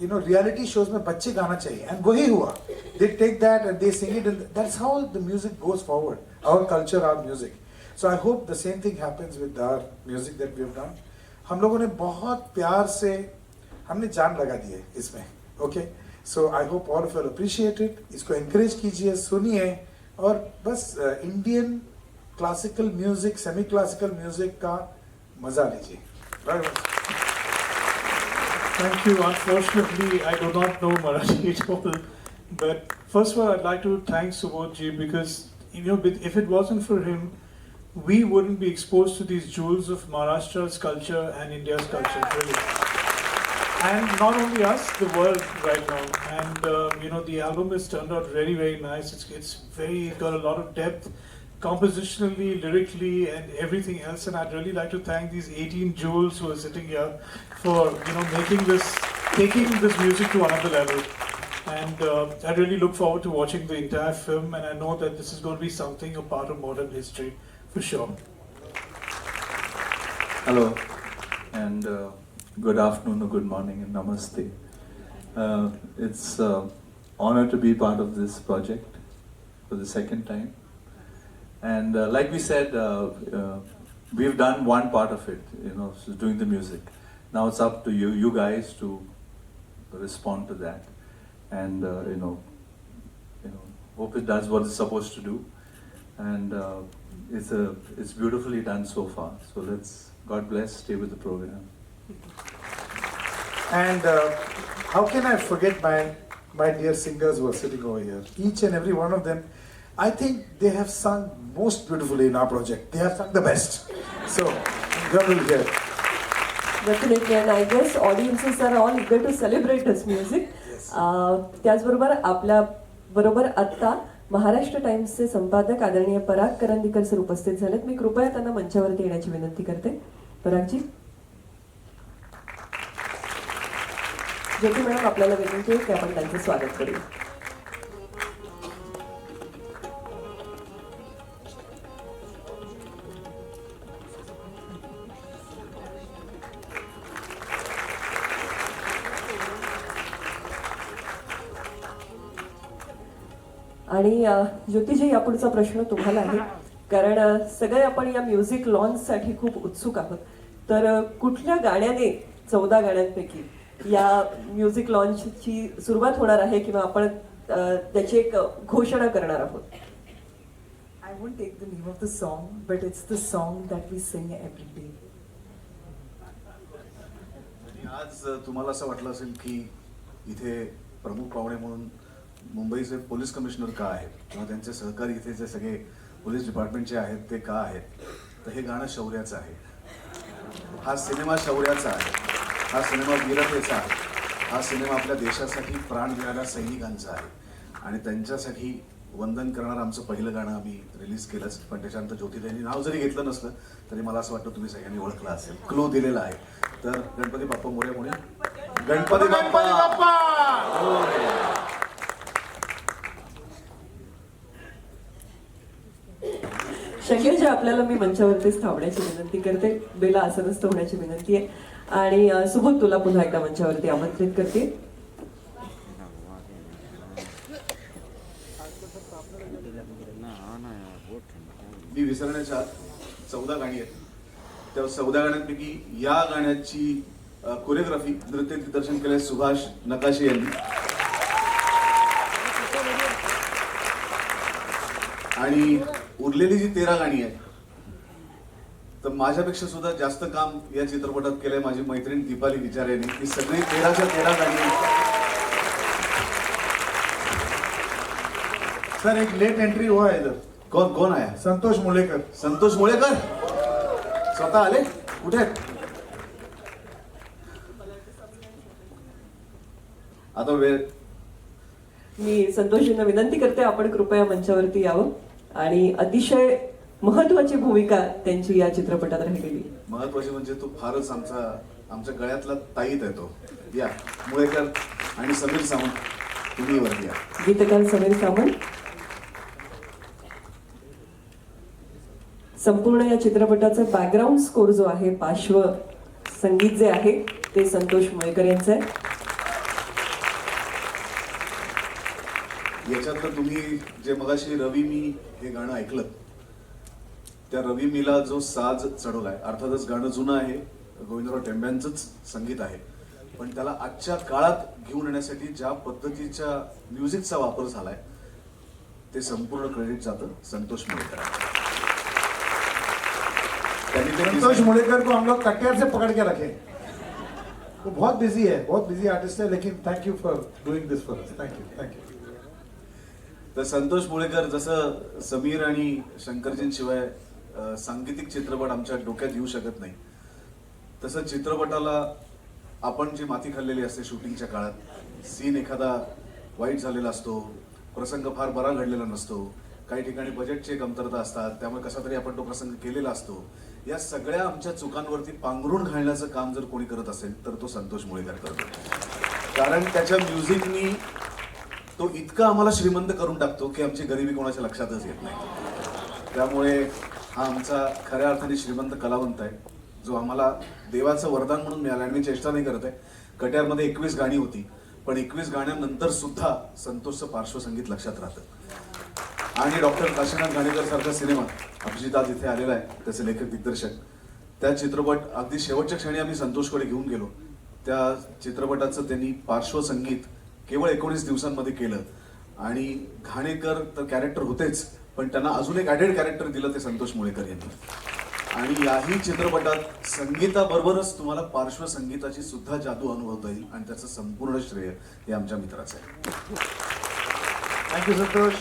you know, reality shows में बच्चे गाना चाहिए, and वही हुआ. They take that and they sing it, and that's how the music goes forward. Our culture, our music. So I hope the same thing happens with our music that we have done. हम लोगों ने बहुत प्यार से हमने जान लगा दी है इसमें. Okay, so I hope all of you appreciate it. इसको encourage कीजिए, सुनिए, और बस Indian classical music, semi classical music का मजा लीजिए. Very much. Thank you. Unfortunately, I do not know Marathi at all. But first of all, I'd like to thank Subodhji, because if it wasn't for him, we wouldn't be exposed to these jewels of Maharashtra's culture and India's culture, really. And not only us, the world right now. And the album has turned out very, very nice. It's got a lot of depth, compositionally, lyrically, and everything else. And I'd really like to thank these 18 jewels who are sitting here for taking this music to another level. And I really look forward to watching the entire film, and I know that this is going to be something, a part of modern history for sure. Hello, and good afternoon or good morning, and namaste. It's an honor to be part of this project for the second time. And like we said, we've done one part of it, so doing the music. Now it's up to you guys to respond to that, and hope it does what it's supposed to do. And it's beautifully done so far. So God bless, stay with the program. And how can I forget my dear singers who are sitting over here? Each and every one of them, I think they have sung most beautifully in our project. They have sung the best. So, God will hear. Definitely, and I guess audiences are all eager to celebrate this music. त्याचबरोबर आपल्या बरोबर आत्ता महाराष्ट्र टाइम्सचे संपादक आदरणीय पराग Karandikar sir उपस्थित झालेत. मी कृपया त्यांना मंचावरती येण्याची विनंती करते. परागजी. ज्योती मॅडम, आपल्याला विनंती आहे की आपण त्यांचे स्वागत करूया. आणि ज्योतिजी, यापुढचा प्रश्न तुम्हाला आहे, कारण सगळे आपण या म्युझिक लॉन्चसाठी खूप उत्सुक आहोत. तर कुठल्या गाण्याने 14 गाण्यांपैकी या म्युझिक लॉन्चची सुरुवात होणार आहे, किंवा आपण त्याची एक घोषणा करणार आहोत? I won't take the name of the song, but it's the song that we sing every day. आणि आज तुम्हाला असं वाटलं असेल की इथे प्रमुख पाहुणे म्हणून मुंबईचे पोलीस कमिशनर का आहेत, किंवा त्यांचे सहकारी इथे जे सगळे पोलीस डिपार्टमेंटचे आहेत ते का आहेत, तर हे गाणं शौर्याचं आहे. हा सिनेमा शौर्याचा आहे, हा सिनेमा वीरतेचा आहे, हा सिनेमा आपल्या देशासाठी प्राण देणाऱ्या सैनिकांचा आहे. आणि त्यांच्यासाठी वंदन करणारं आमचं पहिलं गाणं आम्ही रिलीज केलंच. पण त्याच्यानंतर ज्योतिताईंनी नाव जरी घेतलं नसलं तरी मला असं वाटतं तुम्ही सगळ्यांनी ओळखलं असेल, क्लू दिलेला आहे. तर गणपती बाप्पा मोरया पुढे, गणपती बाप्पा. शंकरजी आपल्याला मी मंचावरतीच थांबण्याची विनंती करते. बेला आसनस्थ होण्याची विनंती आहे. आणि सुबोध तुला पुन्हा एकदा मंचावरती आमंत्रित करते. मी विसरण्याच्या 14 गाणी आहेत. त्या 14 गाण्यांपैकी या गाण्याची कोरिओग्राफी नृत्य दिग्दर्शन केले सुभाष नकाशे यांनी. आणि उरलेली जी 13 गाणी आहेत तर माझ्यापेक्षा सुद्धा जास्त काम या चित्रपटात केलंय माझी मैत्रीण दीपाली विचार यांनी. ही सगळी 13च्या 13 गाणी. सर एक लेट एंट्री हुआ है इधर. कोण आहे? संतोष मुलेकर. संतोष मुळेकर स्वतः आले. कुठे आहेत? आता वेळ. मी संतोषजींना विनंती करते आपण कृपया मंचावरती यावं. आणि अतिशय महत्वाची भूमिका त्यांची या चित्रपटात राहिलेली. महत्वाची म्हणजे तो फारच आमच्या गळ्यातला ताईत आहे तो. या मुळेकर आणि समीर सावंत तुम्ही वरती या. गीतकार समीर सावंत. संपूर्ण या चित्रपटाचा बॅकग्राऊंड स्कोर जो आहे, पार्श्व संगीत जे आहे ते संतोष मुळेकर यांचं आहे. याच्यातलं तुम्ही जे मगाशी रवी मी हे गाणं ऐकलं त्या रवी मीला जो साज चढवलाय, अर्थातच गाणं जुनं आहे, गोविंदराव टेंब्यांचंच संगीत आहे, पण त्याला आजच्या काळात घेऊन येण्यासाठी ज्या पद्धतीच्या म्युझिकचा वापर झालाय ते संपूर्ण क्रेडिट जातं संतोष मुळेकर. संतोष मुलेकर को हम लोग कटियार से पकड़ के रखे. वो बहुत बिजी आर्टिस्ट है, लेकिन thank you for doing this for us. Thank you. तर संतोष मुळेकर जसं समीर आणि शंकरजींशिवाय सांगीतिक चित्रपट आमच्या डोक्यात येऊ शकत नाही, तसं चित्रपटाला आपण जी माती खाल्लेली असते शूटिंगच्या काळात, सीन एखादा वाईट झालेला असतो, प्रसंग फार बरा घडलेला नसतो, काही ठिकाणी बजेटची कमतरता असतात, त्यामुळे कसा तरी आपण तो प्रसंग केलेला असतो. या सगळ्या आमच्या चुकांवरती पांघरून घालण्याचं काम जर कोणी करत असेल तर तो संतोष मुळेकर करतो. कारण त्याच्या म्युझिकनी तो इतका आम्हाला श्रीमंत करून टाकतो की आमची गरिबी कोणाच्या लक्षातच येत नाही. त्यामुळे हा आमचा खऱ्या अर्थाने श्रीमंत कलावंत आहे, जो आम्हाला देवाचं वरदान म्हणून मिळालं. आणि मी चेष्टा नाही करत आहे, कट्यारमध्ये 21 गाणी होती, पण 21 गाण्यानंतर सुद्धा संतोषचं पार्श्वसंगीत लक्षात राहतं. आणि डॉक्टर काशीनाथ घाणेकर सारखा सिनेमा अभिजित आज इथे आलेला आहे, त्याचे लेखक दिग्दर्शक, त्या चित्रपट अगदी शेवटच्या क्षणी आम्ही संतोषकडे घेऊन गेलो. त्या चित्रपटाचं त्यांनी पार्श्वसंगीत केवळ 19 दिवसांमध्ये केलं. आणि घाणेकर तर कॅरेक्टर होतेच, पण त्यांना अजून एक ॲडेड कॅरेक्टर दिलं ते संतोष मुळेकर यांनी. आणि याही चित्रपटात संगीताबरोबरच तुम्हाला पार्श्वसंगीताची सुद्धा जादू अनुभवता येईल, आणि त्याचं संपूर्ण श्रेय हे आमच्या मित्राचं आहे. Thank you Santosh.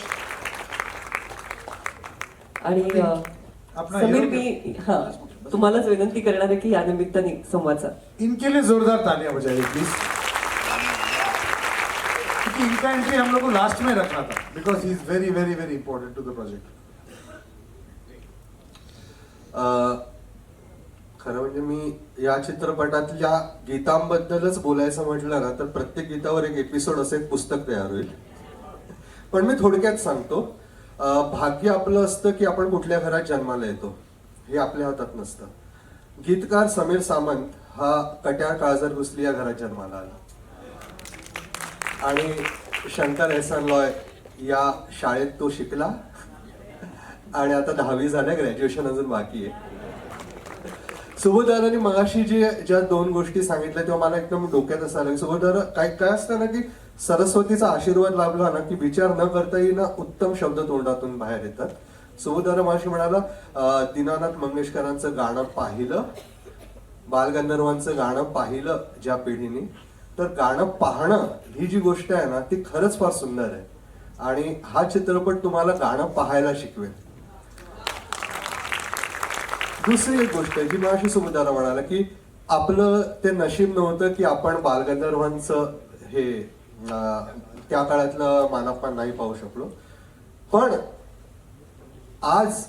आणि अपना समीर, hero मी तुम्हालाच विनंती करणार आहे की या निमित्ताने संवाद साधा. इनके लिए जोरदार तालियां बजाइए प्लीज, क्योंकि इनका एंट्री हम लोग को लास्ट में रखना था, because he is very very very important to the project. खरं म्हणजे मी या चित्रपटातल्या गीतांबद्दलच बोलायचं म्हटलं ना तर प्रत्येक गीतावर एक एपिसोड असं एक पुस्तक तयार होईल. पण मी थोडक्यात सांगतो. भाग्य आपलं असतं की आपण कुठल्या घरात जन्माला येतो हे आपल्या हातात नसतं. गीतकार समीर सावंत हा कट्यार काळजर घुसली या घरात जन्माला आला, आणि शंकर एहसान लॉय या शाळेत तो शिकला, आणि आता 10वी झाल्या, ग्रॅज्युएशन अजून बाकी आहे. सुबोधदारांनी मगाशी ज्या 2 गोष्टी सांगितल्या तेव्हा मला एकदम डोक्यात असं आलं. सुबोधदार काय असतं ना की सरस्वतीचा आशीर्वाद लाभला ना की विचार न करताही ना उत्तम शब्द तोंडातून बाहेर येतात. सुबोधदार मगाशी म्हणाला दीनानाथ मंगेशकरांचं गाणं पाहिलं, बालगंधर्वांचं गाणं पाहिलं ज्या पिढीने, तर गाणं पाहणं ही जी गोष्ट आहे ना ती खरंच फार सुंदर आहे. आणि हा चित्रपट तुम्हाला गाणं पाहायला शिकवेल. दुसरी एक गोष्ट आहे जी मगाशी सुबोधदार म्हणाला की आपलं ते नशीब नव्हतं की आपण बालगंधर्वांचं हे त्या काळातलं मानापमान नाही पाहू शकलो. पण आज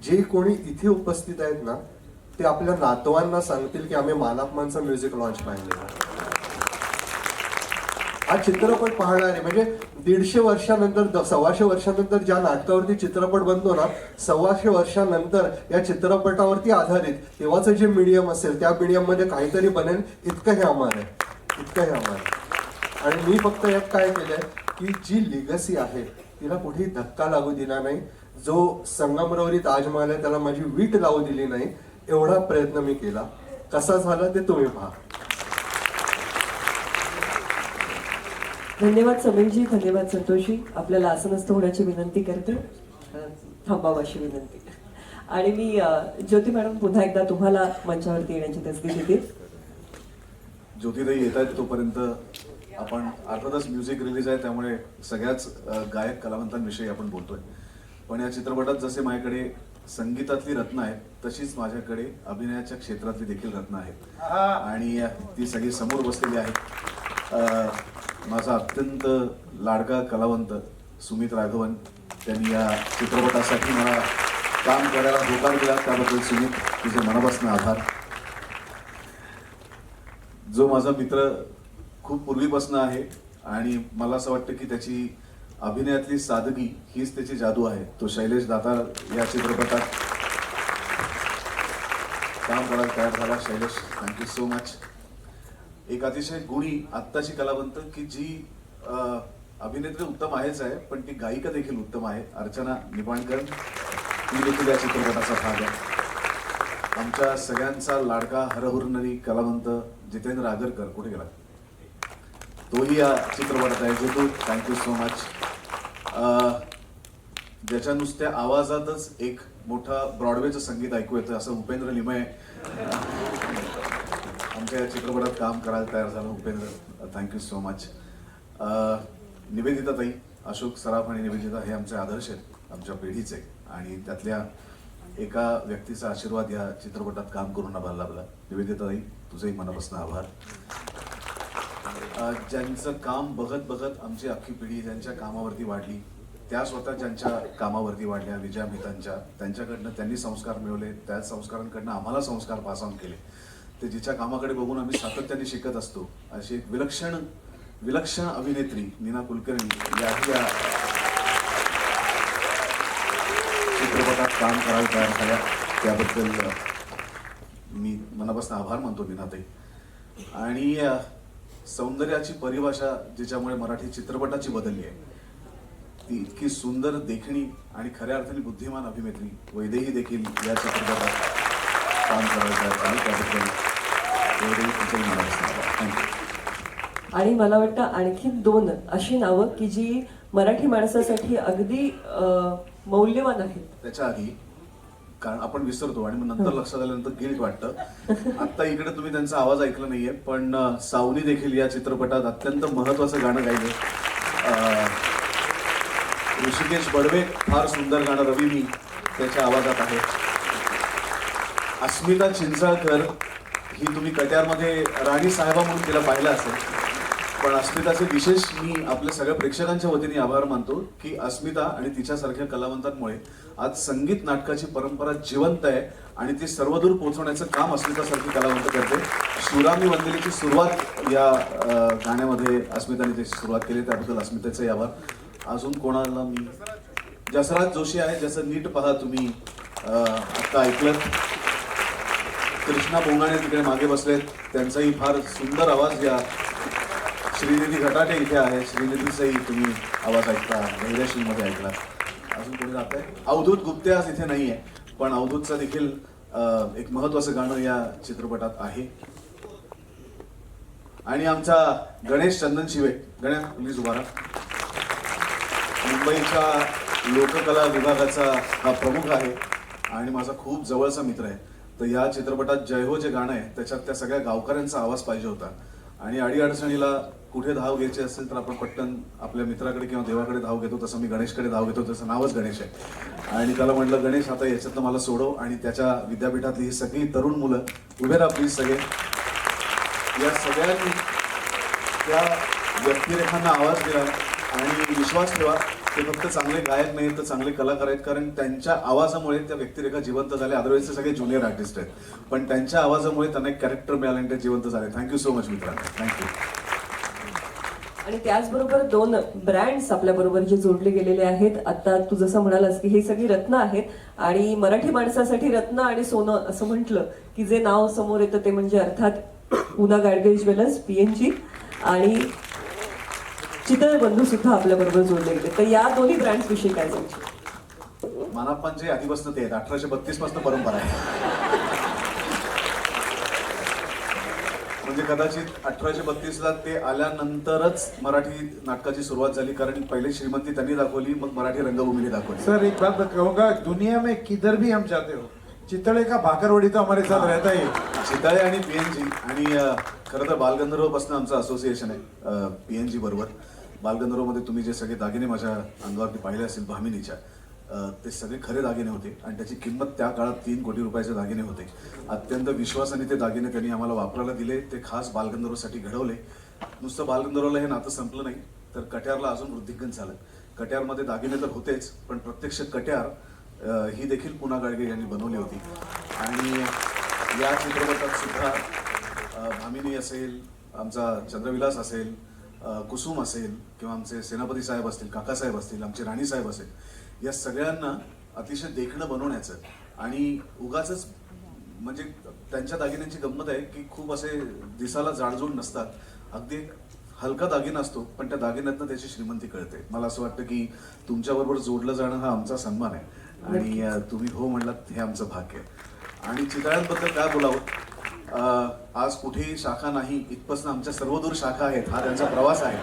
जे कोणी इथे उपस्थित आहेत ना ते आपल्या नातवांना सांगतील की आम्ही मानापमानचं म्युझिक लॉन्च पाहिलेलं. हा चित्रपट पाहणारे म्हणजे 150 वर्षानंतर 125 वर्षानंतर ज्या नाटकावरती चित्रपट बनतो ना, 125 वर्षानंतर या चित्रपटावरती आधारित तेव्हाचं जे मीडियम असेल त्या मीडियम मध्ये काहीतरी बनेल इतकं हे अमर आहे, इतकं हे अमर आहे. आणि मी फक्त यात काय केलंय की जी लिगसी आहे तिला कुठेही धक्का लागू दिला नाही. जो संगमरवरी ताजमहल आहे त्याला माझी वीट लावू दिली नाही, एवढा प्रयत्न मी केला. कसा झाला ते तुम्ही पहा. धन्यवाद समीरजी, धन्यवाद संतोषजी. आपल्याला आसनस्थ होण्याची विनंती करते, थांबावाशी विनंती. आणि मी ज्योती मॅडम पुन्हा एकदा तुम्हाला मंचावरती येण्याची तसदी देते. ज्योतिताई येत आहेत तोपर्यंत आपण अर्थातच म्युझिक रिलीज आहे त्यामुळे सगळ्याच गायक कलावंतांविषयी आपण बोलतोय. पण या चित्रपटात जसे माझ्याकडे संगीतातली रत्न आहेत तशीच माझ्याकडे अभिनयाच्या क्षेत्रातली देखील रत्न आहेत आणि ती सगळी समोर बसलेली आहेत. माझा अत्यंत लाडका कलावंत सुमित राघवन, त्यांनी या चित्रपटासाठी मला काम करायला होकार दिला त्याबद्दल सुमित तुझे मनापासून आभार. जो माझा मित्र खूप पूर्वीपासून आहे आणि मला असं वाटतं की त्याची अभिनयातली सादगी हीच त्याची जादू आहे, तो शैलेश दातार या चित्रपटात काम करायला तयार झाला. Shailesh, thank you so much. एक अतिशय गुणी आत्ताची कलावंत की जी अभिनेत्री उत्तम आहेच आहे पण ती गायिका देखील उत्तम आहे. अर्चना निबाणकर, ती देखील या चित्रपटाचा भाग आहे. आमच्या सगळ्यांचा लाडका हरहुरणारी कलावंत जितेंद्र आगरकर कुठे गेला, तोही या चित्रपटात आहे. जितू, थँक्यू सो मच. ज्याच्या नुसत्या आवाजातच एक मोठा ब्रॉडवेचं संगीत ऐकू येतं असं उपेंद्र लिमये आमच्या या चित्रपटात काम करायला तयार झालं. Upendra, thank you so much. निवेदिताताई, अशोक सराफ आणि निवेदिता हे आमचे आदर्श आहेत आमच्या पिढीचे आणि त्यातल्या एका व्यक्तीचा आशीर्वाद या चित्रपटात काम करून आम्हाला लाभला. निवेदिताताई, तुझेही मनापासून आभार. ज्यांचं काम बघत बघत आमची अख्खी पिढी ज्यांच्या कामावरती वाढली, त्या स्वतः ज्यांच्या कामावरती वाढल्या, विजया मेहतांच्या, त्यांच्याकडनं त्यांनी संस्कार मिळवले, त्याच संस्कारांकडनं आम्हाला संस्कार पास ऑन केले. ते जिच्या कामाकडे बघून आम्ही सातत्याने शिकत असतो अशी एक विलक्षण अभिनेत्री नीना कुलकर्णी याही या चित्रपटात काम करायला तयार झाल्या. त्याबद्दल मी मनापासून आभार मानतो नीनाताई. आणि सौंदर्याची परिभाषा जिच्यामुळे मराठी चित्रपटाची बदलली आहे, ती इतकी सुंदर, देखणी आणि खऱ्या अर्थाने बुद्धिमान अभिनेत्री वैदेही देखील या चित्रपटात काम करायचं आहे. त्याबद्दल वैदेही तुमचंही मनापासून आभार. थँक्यू. आणि मला वाटतं आणखी 2 अशी नावं की जी मराठी माणसासाठी अगदी मौल्यवान आहेत. त्याच्या आधी कारण आपण विसरतो आणि मग नंतर लक्षात आल्यानंतर गिल्ट वाटतं. आता इकडे तुम्ही त्यांचा आवाज ऐकला नाहीये पण सावनी देखील या चित्रपटात अत्यंत महत्वाचं गाणं गायले. ऋषिकेश बडवे फार सुंदर गाणं रवी मी त्याच्या आवाजात आहे. अस्मिता चिंचाळकर ही तुम्ही कट्यारमध्ये राणी साहेबा म्हणून तिला पाहिलं असेल पण अस्मिताचे विशेष मी आपल्या सगळ्या प्रेक्षकांच्या वतीने आभार मानतो की अस्मिता आणि तिच्यासारख्या कलावंतांमुळे आज संगीत नाटकाची परंपरा जिवंत आहे आणि ती सर्वदूर पोहोचवण्याचं काम अस्मितासारखी कलावंत करते. शिवरामी वंदिलीची सुरुवात या गाण्यामध्ये अस्मिताने त्याची सुरुवात केली, त्याबद्दल अस्मिताचे आभार. अजून कोणाला मी जसराज जोशी आहे, ज्याचं नीट पहा तुम्ही आता ऐकलं. कृष्णा बोंगाणे तिकडे मागे बसलेत, त्यांचाही फार सुंदर आवाज या. श्रीनिधी घटाटे इथे आहे, श्रीनिधीचाही तुम्ही आवाज ऐकता, धैर्यशीलमध्ये ऐकला. अजून कोणी जात आहे? अवधूत गुप्ते आज इथे नाही आहे पण अवधूतचं देखील एक महत्वाचं गाणं या चित्रपटात आहे. आणि आमचा गणेश चंदन शिवे, गणेश प्लीज उभा राहा. मुंबईच्या लोककला विभागाचा हा प्रमुख आहे आणि माझा खूप जवळचा मित्र आहे. तर या चित्रपटात जय हो जे गाणं आहे त्याच्यात त्या सगळ्या गावकऱ्यांचा आवाज पाहिजे होता आणि अडीअडचणीला कुठे धाव घ्यायची असेल तर आपण पटकन आपल्या मित्राकडे किंवा देवाकडे धाव घेतो, तसं मी गणेशकडे धाव घेतो. त्याचं नावच गणेश आहे आणि त्याला म्हटलं गणेश आता याच्यातनं मला सोडव. आणि त्याच्या विद्यापीठातली ही सगळी तरुण मुलं, उभे राहा प्लीज सगळे. या सगळ्यांनी त्या व्यक्तिरेखांना आवाज दिला आणि विश्वास ठेवा ते फक्त चांगले गायक नाहीत तर चांगले कलाकार आहेत कारण त्यांच्या आवाजामुळे त्या व्यक्तिरेखा जिवंत झाल्या. अदरवाईज ते सगळे ज्युनियर आर्टिस्ट आहेत पण त्यांच्या आवाजामुळे त्यांना एक कॅरेक्टर मिळालं आणि ते जिवंत झाले. थँक्यू सो मच मित्रांनो, थँक्यू. आणि त्याचबरोबर 2 ब्रँड्स आपल्याबरोबर जे जोडले गेलेले आहेत. आता तू जसं म्हणालास की हे सगळी रत्न आहेत आणि मराठी माणसासाठी रत्न आणि सोनं असं म्हटलं की जे नाव समोर येतं ते म्हणजे अर्थात पुना गाडगे ज्वेलर्स PNG आणि चितळे बंधू सुद्धा आपल्याबरोबर जोडले गेले. तर या दोन्ही ब्रँड्स विषयी काय सांगशील? मानाप्पांचे आधीपासून ते आहेत, 1832 पासून परंपरा आहे. म्हणजे कदाचित 1832ला ते आल्यानंतरच मराठी नाटकाची सुरुवात झाली, कारण पहिले श्रीमंती त्यांनी दाखवली, मग मराठी रंगभूमीने दाखवली. सर एक बात कहूंगा, दुनिया में किधर भी हम जाते हो, चितळे का भाकरवडी तो हमारे साथ रहता ही. चितळे आणि PNG आणि खरं तर बालगंधर्व पासून आमचं असोसिएशन आहे PNG बरोबर. बालगंधर्वमध्ये तुम्ही जे सगळे दागिने माझ्या अंगावरती पाहिले असतील भामिनीच्या, ते सगळे खरे दागिने होते आणि त्याची किंमत त्या काळात 3 कोटी रुपयाचे दागिने होते. अत्यंत विश्वासाने ते दागिने त्यांनी आम्हाला वापरायला दिले. ते खास बालगंधर्वसाठी घडवले. नुसतं बालगंधर्वला हे नातं संपलं नाही, तर कट्यारला अजून वृद्धिंगत झालं. कट्यारमध्ये दागिने तर होतेच, पण प्रत्यक्ष कट्यार ही देखील पुना गाडगे यांनी बनवली होती. आणि या चित्रपटात सुद्धा भामिनी असेल, आमचा चंद्रविलास असेल, कुसुम असेल किंवा आमचे सेनापती साहेब असतील, काकासाहेब असतील, आमचे राणी साहेब असेल, या सगळ्यांना अतिशय देखणं बनवण्याचं आणि उगाच म्हणजे त्यांच्या दागिन्यांची गंमत आहे की खूप असे दिसायला जाडजूड नसतात. अगदी एक हलका दागिना असतो, पण त्या दागिन्यातनं त्याची श्रीमंती कळते. मला असं वाटतं की तुमच्याबरोबर जोडलं जाणं हा आमचा सन्मान आहे आणि तुम्ही हो म्हणलात हे आमचं भाग्य आहे. आणि चितळ्यांबद्दल काय बोलावं, आज कुठेही शाखा नाही, इथपासून आमच्या सर्वदूर शाखा आहेत. हा त्यांचा प्रवास आहे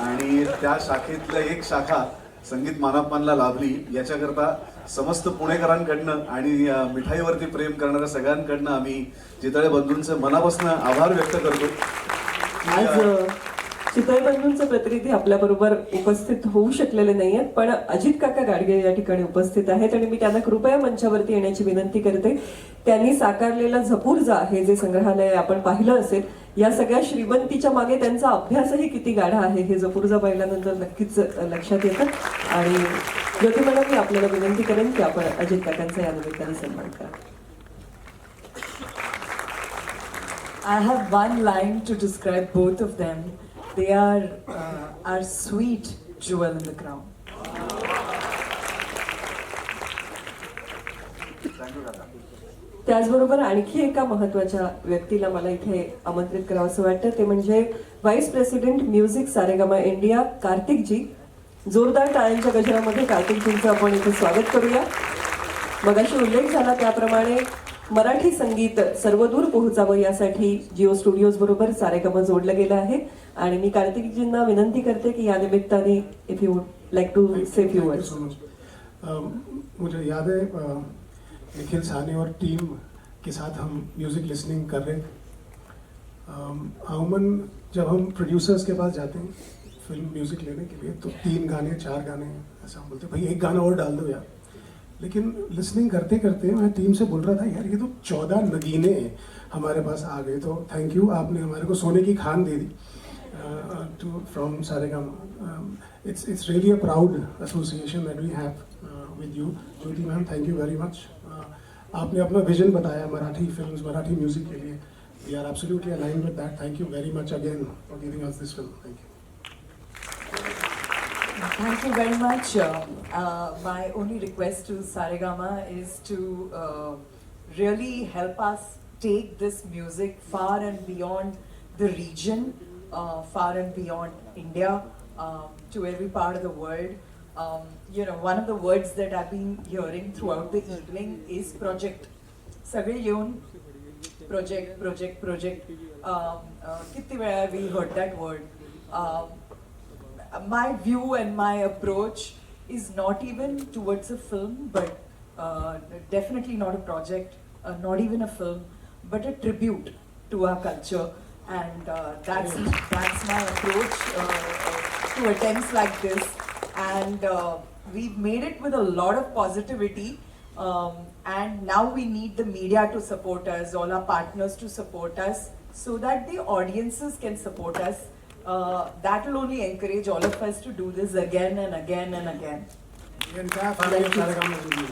आणि त्या शाखेतल्या एक शाखा संगीत मानाप्पांना लाभली, याच्याकरता समस्त पुणेकरांकडनं आणि मिठाईवरती प्रेम करणाऱ्या सगळ्यांकडनं आम्ही चितळे बंधूंचं मनापासून आभार व्यक्त करतो. आज चितळे बंधूंचे प्रतिनिधी आपल्याबरोबर उपस्थित होऊ शकलेले नाहीयेत, पण अजित काका गाडगे या ठिकाणी उपस्थित आहेत आणि मी त्यांना कृपया मंचावरती येण्याची विनंती करते. त्यांनी साकारलेलं झपूर्झा हे जे संग्रहालय आपण पाहिलं असेल, या सगळ्या श्रीमंतीच्या मागे त्यांचा अभ्यासही किती गाढा आहे हे झपूर्झा पाहिल्यानंतर नक्कीच लक्षात येतं. आणि ज्योती मॅडम, मी आपल्याला विनंती करेन की आपण अजित काकांचा या निमित्ताने सन्मान करा. I have one line to describe both of them. They are our sweet jewel in the crown. त्याचबरोबर आणखी एका महत्त्वाच्या व्यक्तीला मला इथे आमंत्रित करावं असं वाटतं, ते म्हणजे vice president music Saregama India कार्तिकजी. जोरदार टाळ्यांच्या गजरामध्ये कार्तिकजींचं आपण इथे स्वागत करूया. मगाशी उल्लेख झाला त्याप्रमाणे मराठी संगीत सर्वदूर पोहोचावं यासाठी जिओ स्टुडिओज बरोबर सारेगामा जोडलं गेलं आहे आणि मी कार्तिकजींना विनंती करते की या निमित्ताने if you would like to say few words. मुझे याद है निखिल साहनी और टीम के साथ हम म्यूज़िक लिसनिंग कर रहे थे. अमूमन जब हम प्रोड्यूसर्स के पास जाते हैं फिल्म म्यूज़िक लेने के लिए तो 3 गाने 4 गाने ऐसा हम बोलते हैं, भाई एक गाना और डाल दो यार. लेकिन लिसनिंग करते करते मैं टीम से बोल रहा था, यार ये तो 14 नगीने हमारे पास आ गए. तो थैंक यू, आपने हमारे को सोने की खान दे दी टू from Saregama. It's really a proud association that we have with you. Jyoti ma'am, thank you very much. आपने अपना विजन बताया मराठी फिल्म्स, मराठी म्यूजिक के लिए. We are absolutely aligned with that. Thank you very much again for giving us this film. Thank you. Thank you very much. My only request to Saregama is to really help us take this music far and beyond the region, far and beyond India, to every part of the world. One of the words that I've been hearing throughout the evening is project. Sagre yeun project. Kitti vela we heard that word. My view and my approach is not even towards a film, but definitely not a project, not even a film, but a tribute to our culture, and that's my approach to attempts like this. And we've made it with a lot of positivity, and now we need the media to support us, all our partners to support us, so that the audiences can support us. That will only encourage all of us to do this again and again and again. The entire family of Saregama will be.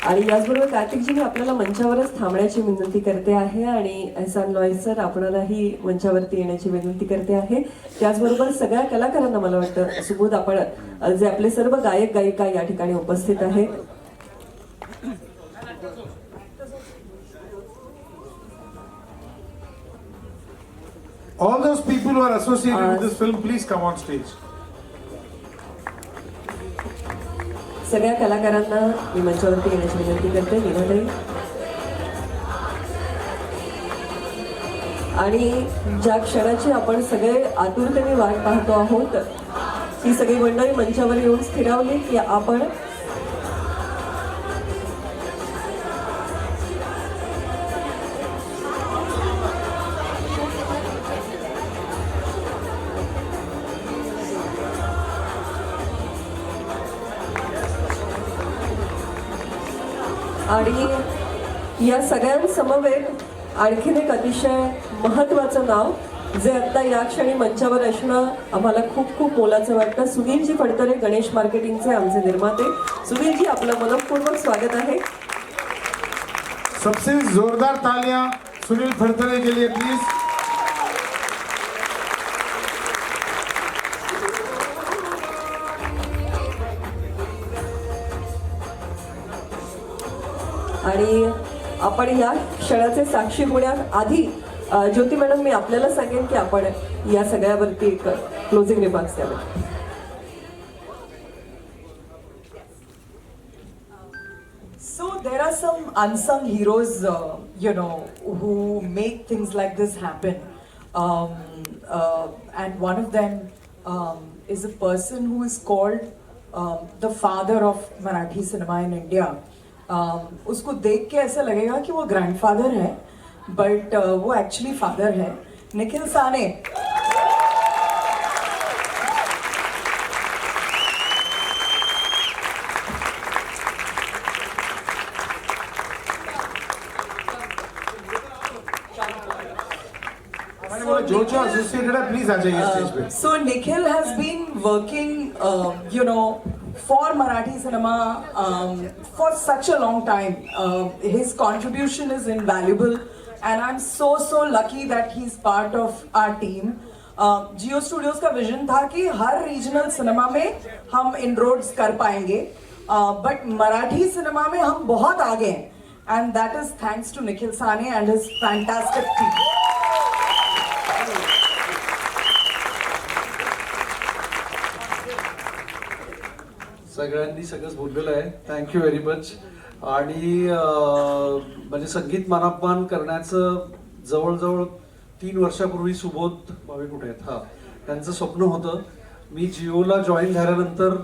आणि याचबरोबर कार्तिकजी मी आपल्याला मंचावरच थांबण्याची विनंती करते आहे आणि एहसान लॉय सर आपणालाही मंचावरती येण्याची विनंती करते आहे. त्याचबरोबर सगळ्या कलाकारांना मला वाटतं सुबोध आपण जे आपले सर्व गायक गायिका या ठिकाणी उपस्थित आहेत. All those people who are associated with this film, please come on stage. सगळ्या कलाकारांना मी मंचावरती येण्याची विनंती करते. मीनाताई आणि ज्या क्षणाची आपण सगळे आतुरतेने वाट पाहतो आहोत ही सगळी मंडळी मंचावर येऊन स्थिरावली की आपण आणि या सगळ्यांसमवेत आणखीन एक अतिशय महत्त्वाचं नाव जे आता या क्षणी मंचावर असणं आम्हाला खूप खूप मोलाचं वाटतं. सुनीलजी फडतरे, गणेश मार्केटिंगचे आमचे निर्माते. सुनीलजी आपलं मनपूर्वक स्वागत आहे. सबसे जोरदार तालियां सुनील फड़तरे के लिए प्लीज. आणि आपण या क्षणाचे साक्षी होण्याआधी ज्योती मॅडम मी आपल्याला सांगेन की आपण या सगळ्यावरती एक क्लोजिंग रिमार्क्स द्यावे. So there are some unsung heroes, who make things like this happen. And one of them is a person who is called the father of Marathi cinema in India. उसको देख के ऐसा लगेगा कि वो grandfather है, but वो actually father है. निखिल साने. जो एसोसिएटेड है प्लीज आ जाइए stage pay. So Nikhil has been working, for Marathi cinema for such a long time. His contribution is invaluable, and I'm so lucky that he's part of our team. Jio Studios का vision था कि हर regional cinema में हम inroads कर पाएंगे, but Marathi cinema में हम बहुत आगे हैं, and that is thanks to Nikhil Sane and his fantastic team. सगळ्यांनी सगळंच बोललेलं आहे. Thank you very much. आणि म्हणजे संगीत मानापमान करण्याचं जवळजवळ 3 वर्षापूर्वी सुबोध भावे कुठे आहेत, त्यांचं स्वप्न होतं. मी जिओला जॉईन झाल्यानंतर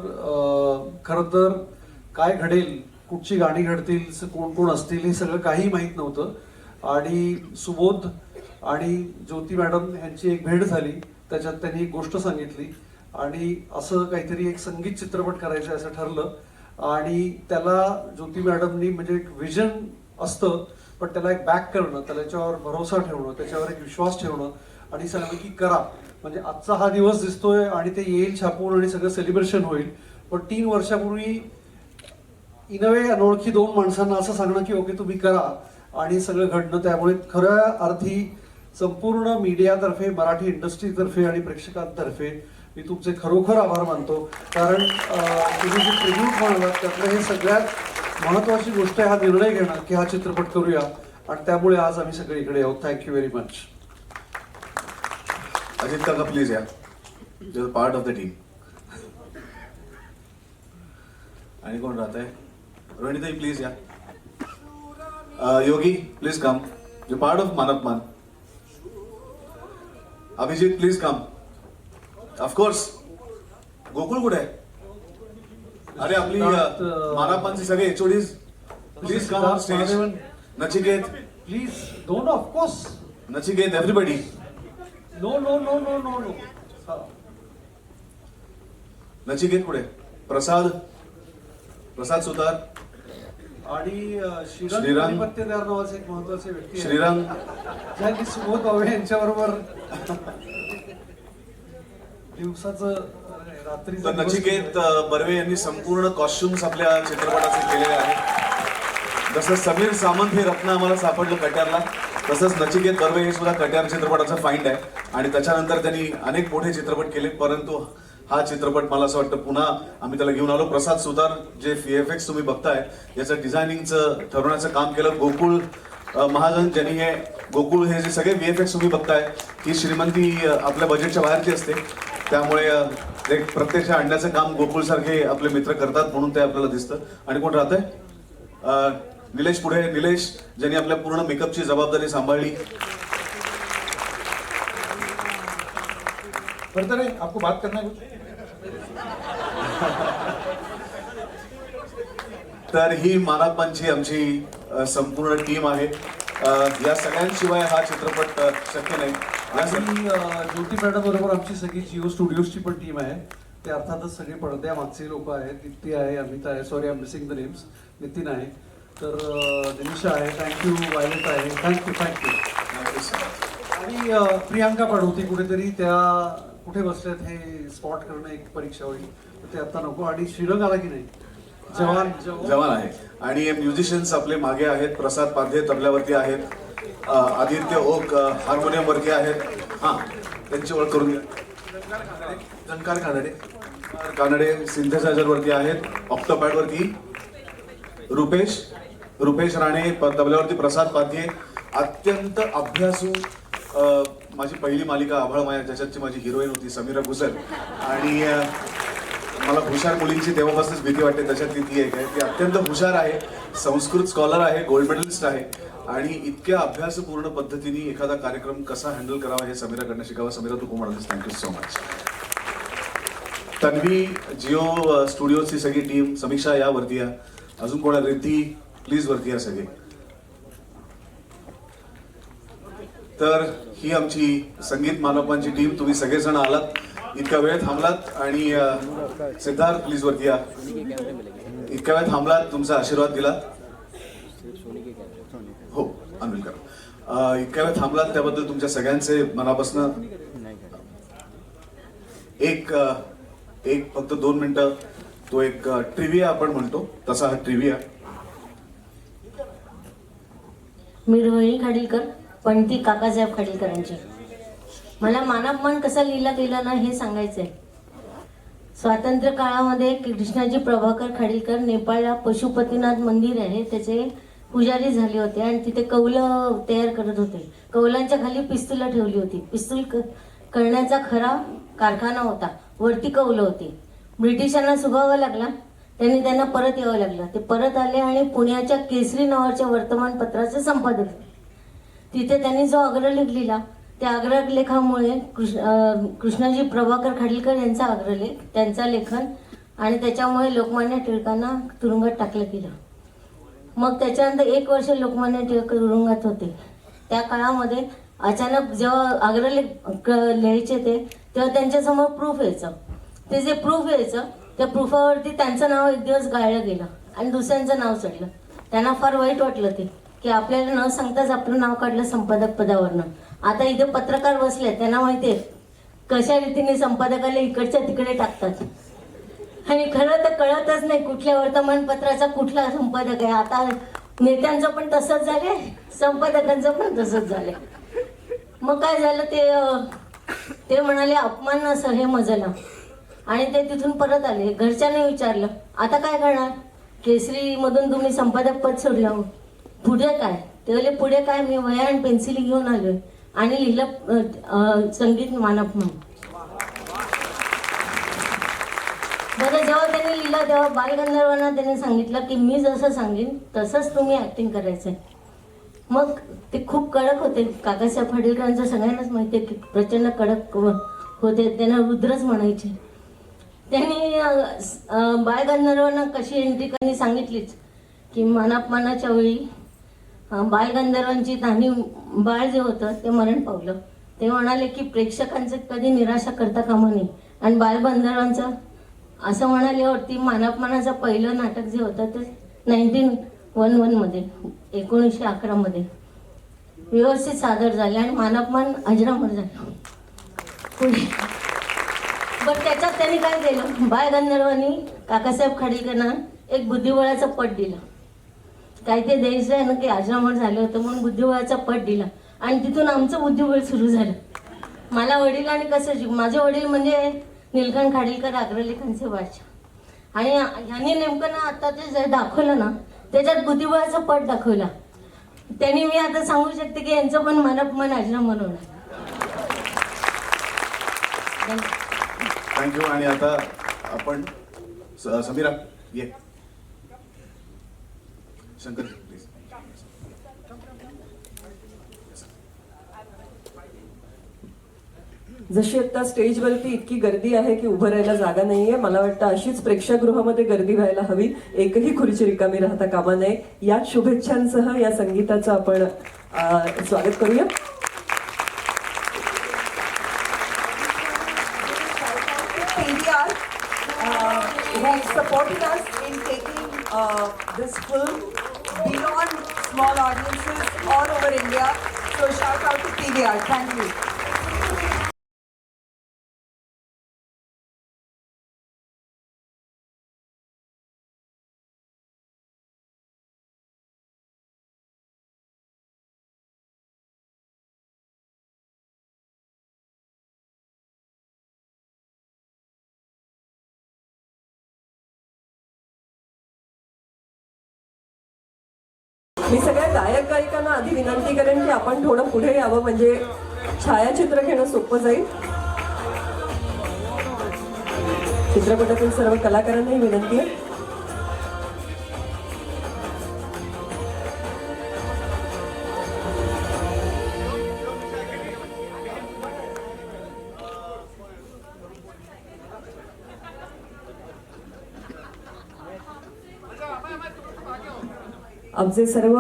खरं तर काय घडेल, कुठची गाणी घडतील, कोण कोण असतील हे सगळं काही माहीत नव्हतं. आणि सुबोध आणि ज्योती मॅडम यांची एक भेट झाली. त्याच्यात त्यांनी एक गोष्ट सांगितली आणि असं काहीतरी एक संगीत चित्रपट करायचं असं ठरलं. आणि त्याला ज्योती मॅडमनी म्हणजे एक विजन असतं, पण त्याला एक बॅक करणं, त्याच्यावर भरोसा ठेवणं, त्याच्यावर एक विश्वास ठेवणं आणि सांगणं की करा. म्हणजे आजचा हा दिवस दिसतोय आणि ते येईल छापून आणि सगळं सेलिब्रेशन होईल, पण 3 वर्षापूर्वी इन अ वे अनोळखी 2 माणसांना असं सांगणं की ओके तुम्ही करा आणि सगळं घडणं. त्यामुळे खऱ्या अर्थी संपूर्ण मीडियातर्फे, मराठी इंडस्ट्रीतर्फे आणि प्रेक्षकांतर्फे मी तुमचे खरोखर आभार मानतो. कारण तुम्ही जे ट्रिब्यूट म्हणालात त्यातलं हे सगळ्यात महत्त्वाची गोष्ट आहे, हा निर्णय घेणं की हा चित्रपट करूया, आणि त्यामुळे आज आम्ही सगळे इकडे आहोत. Thank you very much. अजित काका प्लीज या, you are part of the team. आणि कोण राहत आहे? रोहिणीताई प्लीज या. Yogi please come, you part of Manapmaan. Abhijit please come. Of course. Gokul कुठे आहे? अरे आपली मानपमानची सगळे HODs please come on stage. Nachiket please. Don't of course. Nachiket everybody. No no no no no no. Nachiket कुठे? प्रसाद सुतार आणि श्रीरंग पत्तेदार नावाचे एक महत्वाचे व्यक्ती श्रीरंग ज्यांनी सुबोध भावे यांच्याबरोबर दिवसाचं रात्री. तर नचिकेत बर्वे यांनी संपूर्ण कॉस्ट्युम्स आपल्या चित्रपटाचे केलेले आहेत. जसं समीर सामंत हे रत्न आम्हाला सापडलं कट्यारला, तसंच नचिकेत बर्वे हे सुद्धा कट्यार चित्रपटाचं फाइंड आहे. आणि त्याच्यानंतर त्यांनी अनेक मोठे चित्रपट केले, परंतु हा चित्रपट मला असं वाटतं पुन्हा आम्ही त्याला घेऊन आलो. प्रसाद सुतार जे VFX तुम्ही बघताय याचं डिझायनिंगचं ठरवण्याचं काम केलं. गोकुळ महाजन ज्यांनी हे गोकुळ हे जे सगळे VFX तुम्ही बघताय ही श्रीमंती आपल्या बजेटच्या बाहेरची असते, त्यामुळे ते प्रत्यक्ष आणण्याचं काम गोकुळ सारखे आपले मित्र करतात म्हणून ते आपल्याला दिसतं. आणि कोण राहतंय? निलेश पुढे. निलेश ज्यांनी आपल्या पूर्ण मेकअपची जबाबदारी सांभाळली. बरतर आपको बात करना है कुछ? तर ही मानाप्पांची आमची संपूर्ण टीम आहे. या सगळ्यांशिवाय हा चित्रपट शक्य नाही. आणि ज्योती मॅडम बरोबर आमची सगळी जिओ स्टुडिओजची पण टीम आहे. ते अर्थातच सगळे पडद्यामागचे लोक आहेत. दीप्ती आहे, अमिता आहे, sorry I am missing the names, Nitin आहे, तर दिनिशा आहे, थँक्यू, वायलेट आहे, थँक्यू. आणि प्रियांका पाडवती कुठेतरी, त्या कुठे बसल्यात हे स्पॉट करणं एक परीक्षा होईल, तर ते आता नको. आणि श्रीरंग आला की नाही? जवान आहे. आणि म्युझिशियन्स आपले मागे आहेत. प्रसाद पाध्ये तबल्यावरती आहेत, आदित्य ओक हार्मोनियम वरती आहेत. हां, त्यांची ओळख करून घ्या. झंकार कानडे सिंथेसायझर वरती आहेत. ऑक्टोपॅड वरती रुपेश राणे, तबल्यावरती प्रसाद पाध्ये. अत्यंत अभ्यासू माझी पहिली मालिका आभाळ माया, ज्याच्यातची माझी हिरोईन होती समीरा घुसल. आणि मला हुशार मुलींची तेव्हापासूनच भीती वाटते, त्याच्यातली ती एक आहे. ती अत्यंत हुशार आहे, संस्कृत स्कॉलर आहे, गोल्ड मेडलिस्ट आहे. आणि इतक्या अभ्यासपूर्ण पद्धतीने एखादा कार्यक्रम कसा हँडल करावा हे समीराकडनं शिकावं. समीरा, तू खूप म्हणालीस, thank you so much. Tanvi, Jio स्टुडिओची सगळी टीम, समीक्षा या वरती या. अजून कोणा? रिती प्लीज वरती या सगळे. तर ही आमची संगीत मानपांची टीम. तुम्ही सगळेजण आलात, इतका वेळ थांबलात. आणि सिद्धार्थ प्लीज वरती या. इतक्या वेळ थांबलात, तुमचा आशीर्वाद दिला. हो, अनविल करा. इतक्या वेळ थांबलात त्याबद्दल तुमच्या सगळ्यांचे मनापासून एक फक्त 2 मिनिटं तो एक ट्रिव्हिया आपण म्हणतो तसा हा ट्रिव्हिया. मी रोहिणी खाडीलकर, पण ती काकासाहेब खाडीलकरांची. मला मानापमान कसा लिहिला गेला ना हे सांगायचंय. स्वातंत्र्य काळामध्ये कृष्णाजी प्रभाकर खाडीलकर नेपाळला पशुपतीनाथ मंदिर आहे त्याचे पुजारी झाले होते आणि तिथे कौलं तयार करत होते. कौलांच्या खाली पिस्तुलं ठेवली होती. पिस्तूल करण्याचा खरा कारखाना होता, वरती कौलं होती. ब्रिटिशांना सुगावा लागला, त्यांना परत यावं लागलं. ते परत आले आणि पुण्याच्या केसरी नावाच्या वर्तमानपत्राचे संपादक. तिथे त्यांनी जो अग्रलेख लिहिला त्या अग्रलेखामुळे कृष्णाजी प्रभाकर खाडीलकर यांचा अग्रलेख, त्यांचा लेखन, आणि त्याच्यामुळे लोकमान्य टिळकांना तुरुंगात टाकलं गेलं. मग त्याच्यानंतर 1 वर्ष लोकमान्य टिळक तुरुंगात होते. त्या काळामध्ये अचानक जेव्हा अग्रलेख लिहायचे तेव्हा त्यांच्यासमोर प्रूफ यायचं. ते जे प्रूफ यायचं त्या प्रूफावरती त्यांचं नाव एक दिवस गाळलं गेलं आणि दुसऱ्यांचं नाव चढलं. त्यांना फार वाईट वाटलं ते की आपल्याला न सांगताच आपलं नाव काढलं संपादक पदावरनं. आता इथे पत्रकार बसले, त्यांना माहिती आहे कशा रीतीने संपादकाला इकडच्या तिकडे टाकतात. आणि खरं तर कळतच नाही कुठल्या वर्तमानपत्राचा कुठला संपादक आहे. आता नेत्यांचं पण तसंच झालंय, संपादकांचं पण तसंच झालंय. मग काय झालं ते म्हणाले अपमान असं हे मजला, आणि ते तिथून परत आले. घरच्यांनी विचारलं आता काय करणार, केसरीमधून तुम्ही संपादक पद सोडलं, पुढे काय? ते बोलले पुढे काय, मी वह्या आणि पेन्सिल घेऊन आलोय आणि लिहिलं संगीत मानपमान. बरं, जेव्हा त्यांनी लिहिलं तेव्हा बालगंधर्वांना त्यांनी सांगितलं की मी जसं सांगेन तसंच तुम्ही ऍक्टिंग करायचंय. मग ते खूप कडक होते. काकासाहेब खाडीलकरांचं सगळ्यांनाच माहिती आहे की प्रचंड कडक होते, त्यांना रुद्रच म्हणायचे. त्यांनी बालगंधर्वांना कशी एंट्री त्यांनी सांगितलीच की मानापमानाच्या वेळी बालगंधर्वांची धानी बाळ जे होतं ते मरण पावलं. ते म्हणाले की प्रेक्षकांचं कधी निराशा करता कामा नये. आणि बालगंधर्वांचं असं म्हणाल्यावरती मानापमानाचं पहिलं नाटक जे होतं ते 1911 मध्ये 1911 मध्ये व्यवस्थित सादर झाले आणि मानापमान अजरामर झालं पुढे. पण त्याच्यात त्यांनी काय केलं, बालगंधर्वांनी काकासाहेब खाडीलकरांना एक बुद्धिबळाचं पट दिलं काय ते द्यायचं आहे ना की आजरामर झालं होतं म्हणून बुद्धिबळाचा पट दिला आणि तिथून आमचं बुद्धिबळ सुरू झालं. मला वडील आणि कसं माझे वडील म्हणजे नीलकंठ खाडीलकर अग्रलेखांचे वाचा आणि ह्यांनी नेमकं ना आता ते जे दाखवलं ना त्याच्यात बुद्धिबळाचा पट दाखवला. त्यांनी मी आता सांगू शकते की यांचं पण मन आजरामर होणार. थँक्यू. आणि आता आपण समीरा ये. शंकर प्लीज. जशी आता स्टेजवरती इतकी गर्दी आहे की उभं राहायला जागा नाहीये, मला वाटतं अशीच प्रेक्षागृहामध्ये गर्दी व्हायला हवी, एकही खुर्ची रिकामी राहता कामा नये. या शुभेच्छांसह या संगीताचं आपण स्वागत करूया. PVR, who supported us in taking this film beyond small audiences all over India. So shout out to PVR. Thank you. मी सगळ्या गायक गायिकांना आधी विनंती करेन की आपण थोडं पुढे यावं, म्हणजे छायाचित्र घेणं सोपं जाईल. चित्रपटातील सर्व कलाकारांनाही विनंती आहे. आमचे सर्व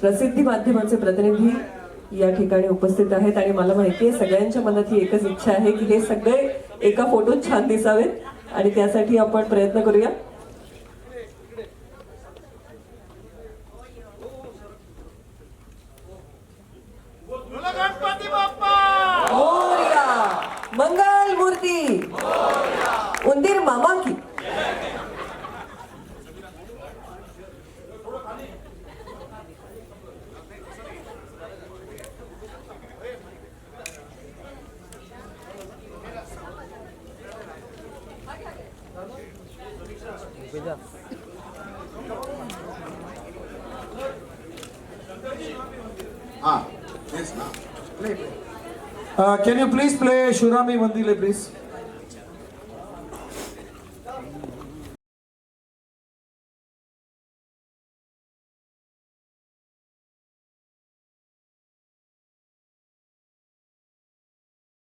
प्रसिद्धी माध्यमांचे प्रतिनिधी या ठिकाणी उपस्थित आहेत आणि मला माहिती आहे सगळ्यांच्या मनात ही एकच इच्छा आहे की हे सगळे एका फोटोत छान दिसावेत आणि त्यासाठी आपण प्रयत्न करूया. मंगल मूर्ती उंदीर मामा की. हाँ, yes ना. Can you please play Shurami Vandile, please?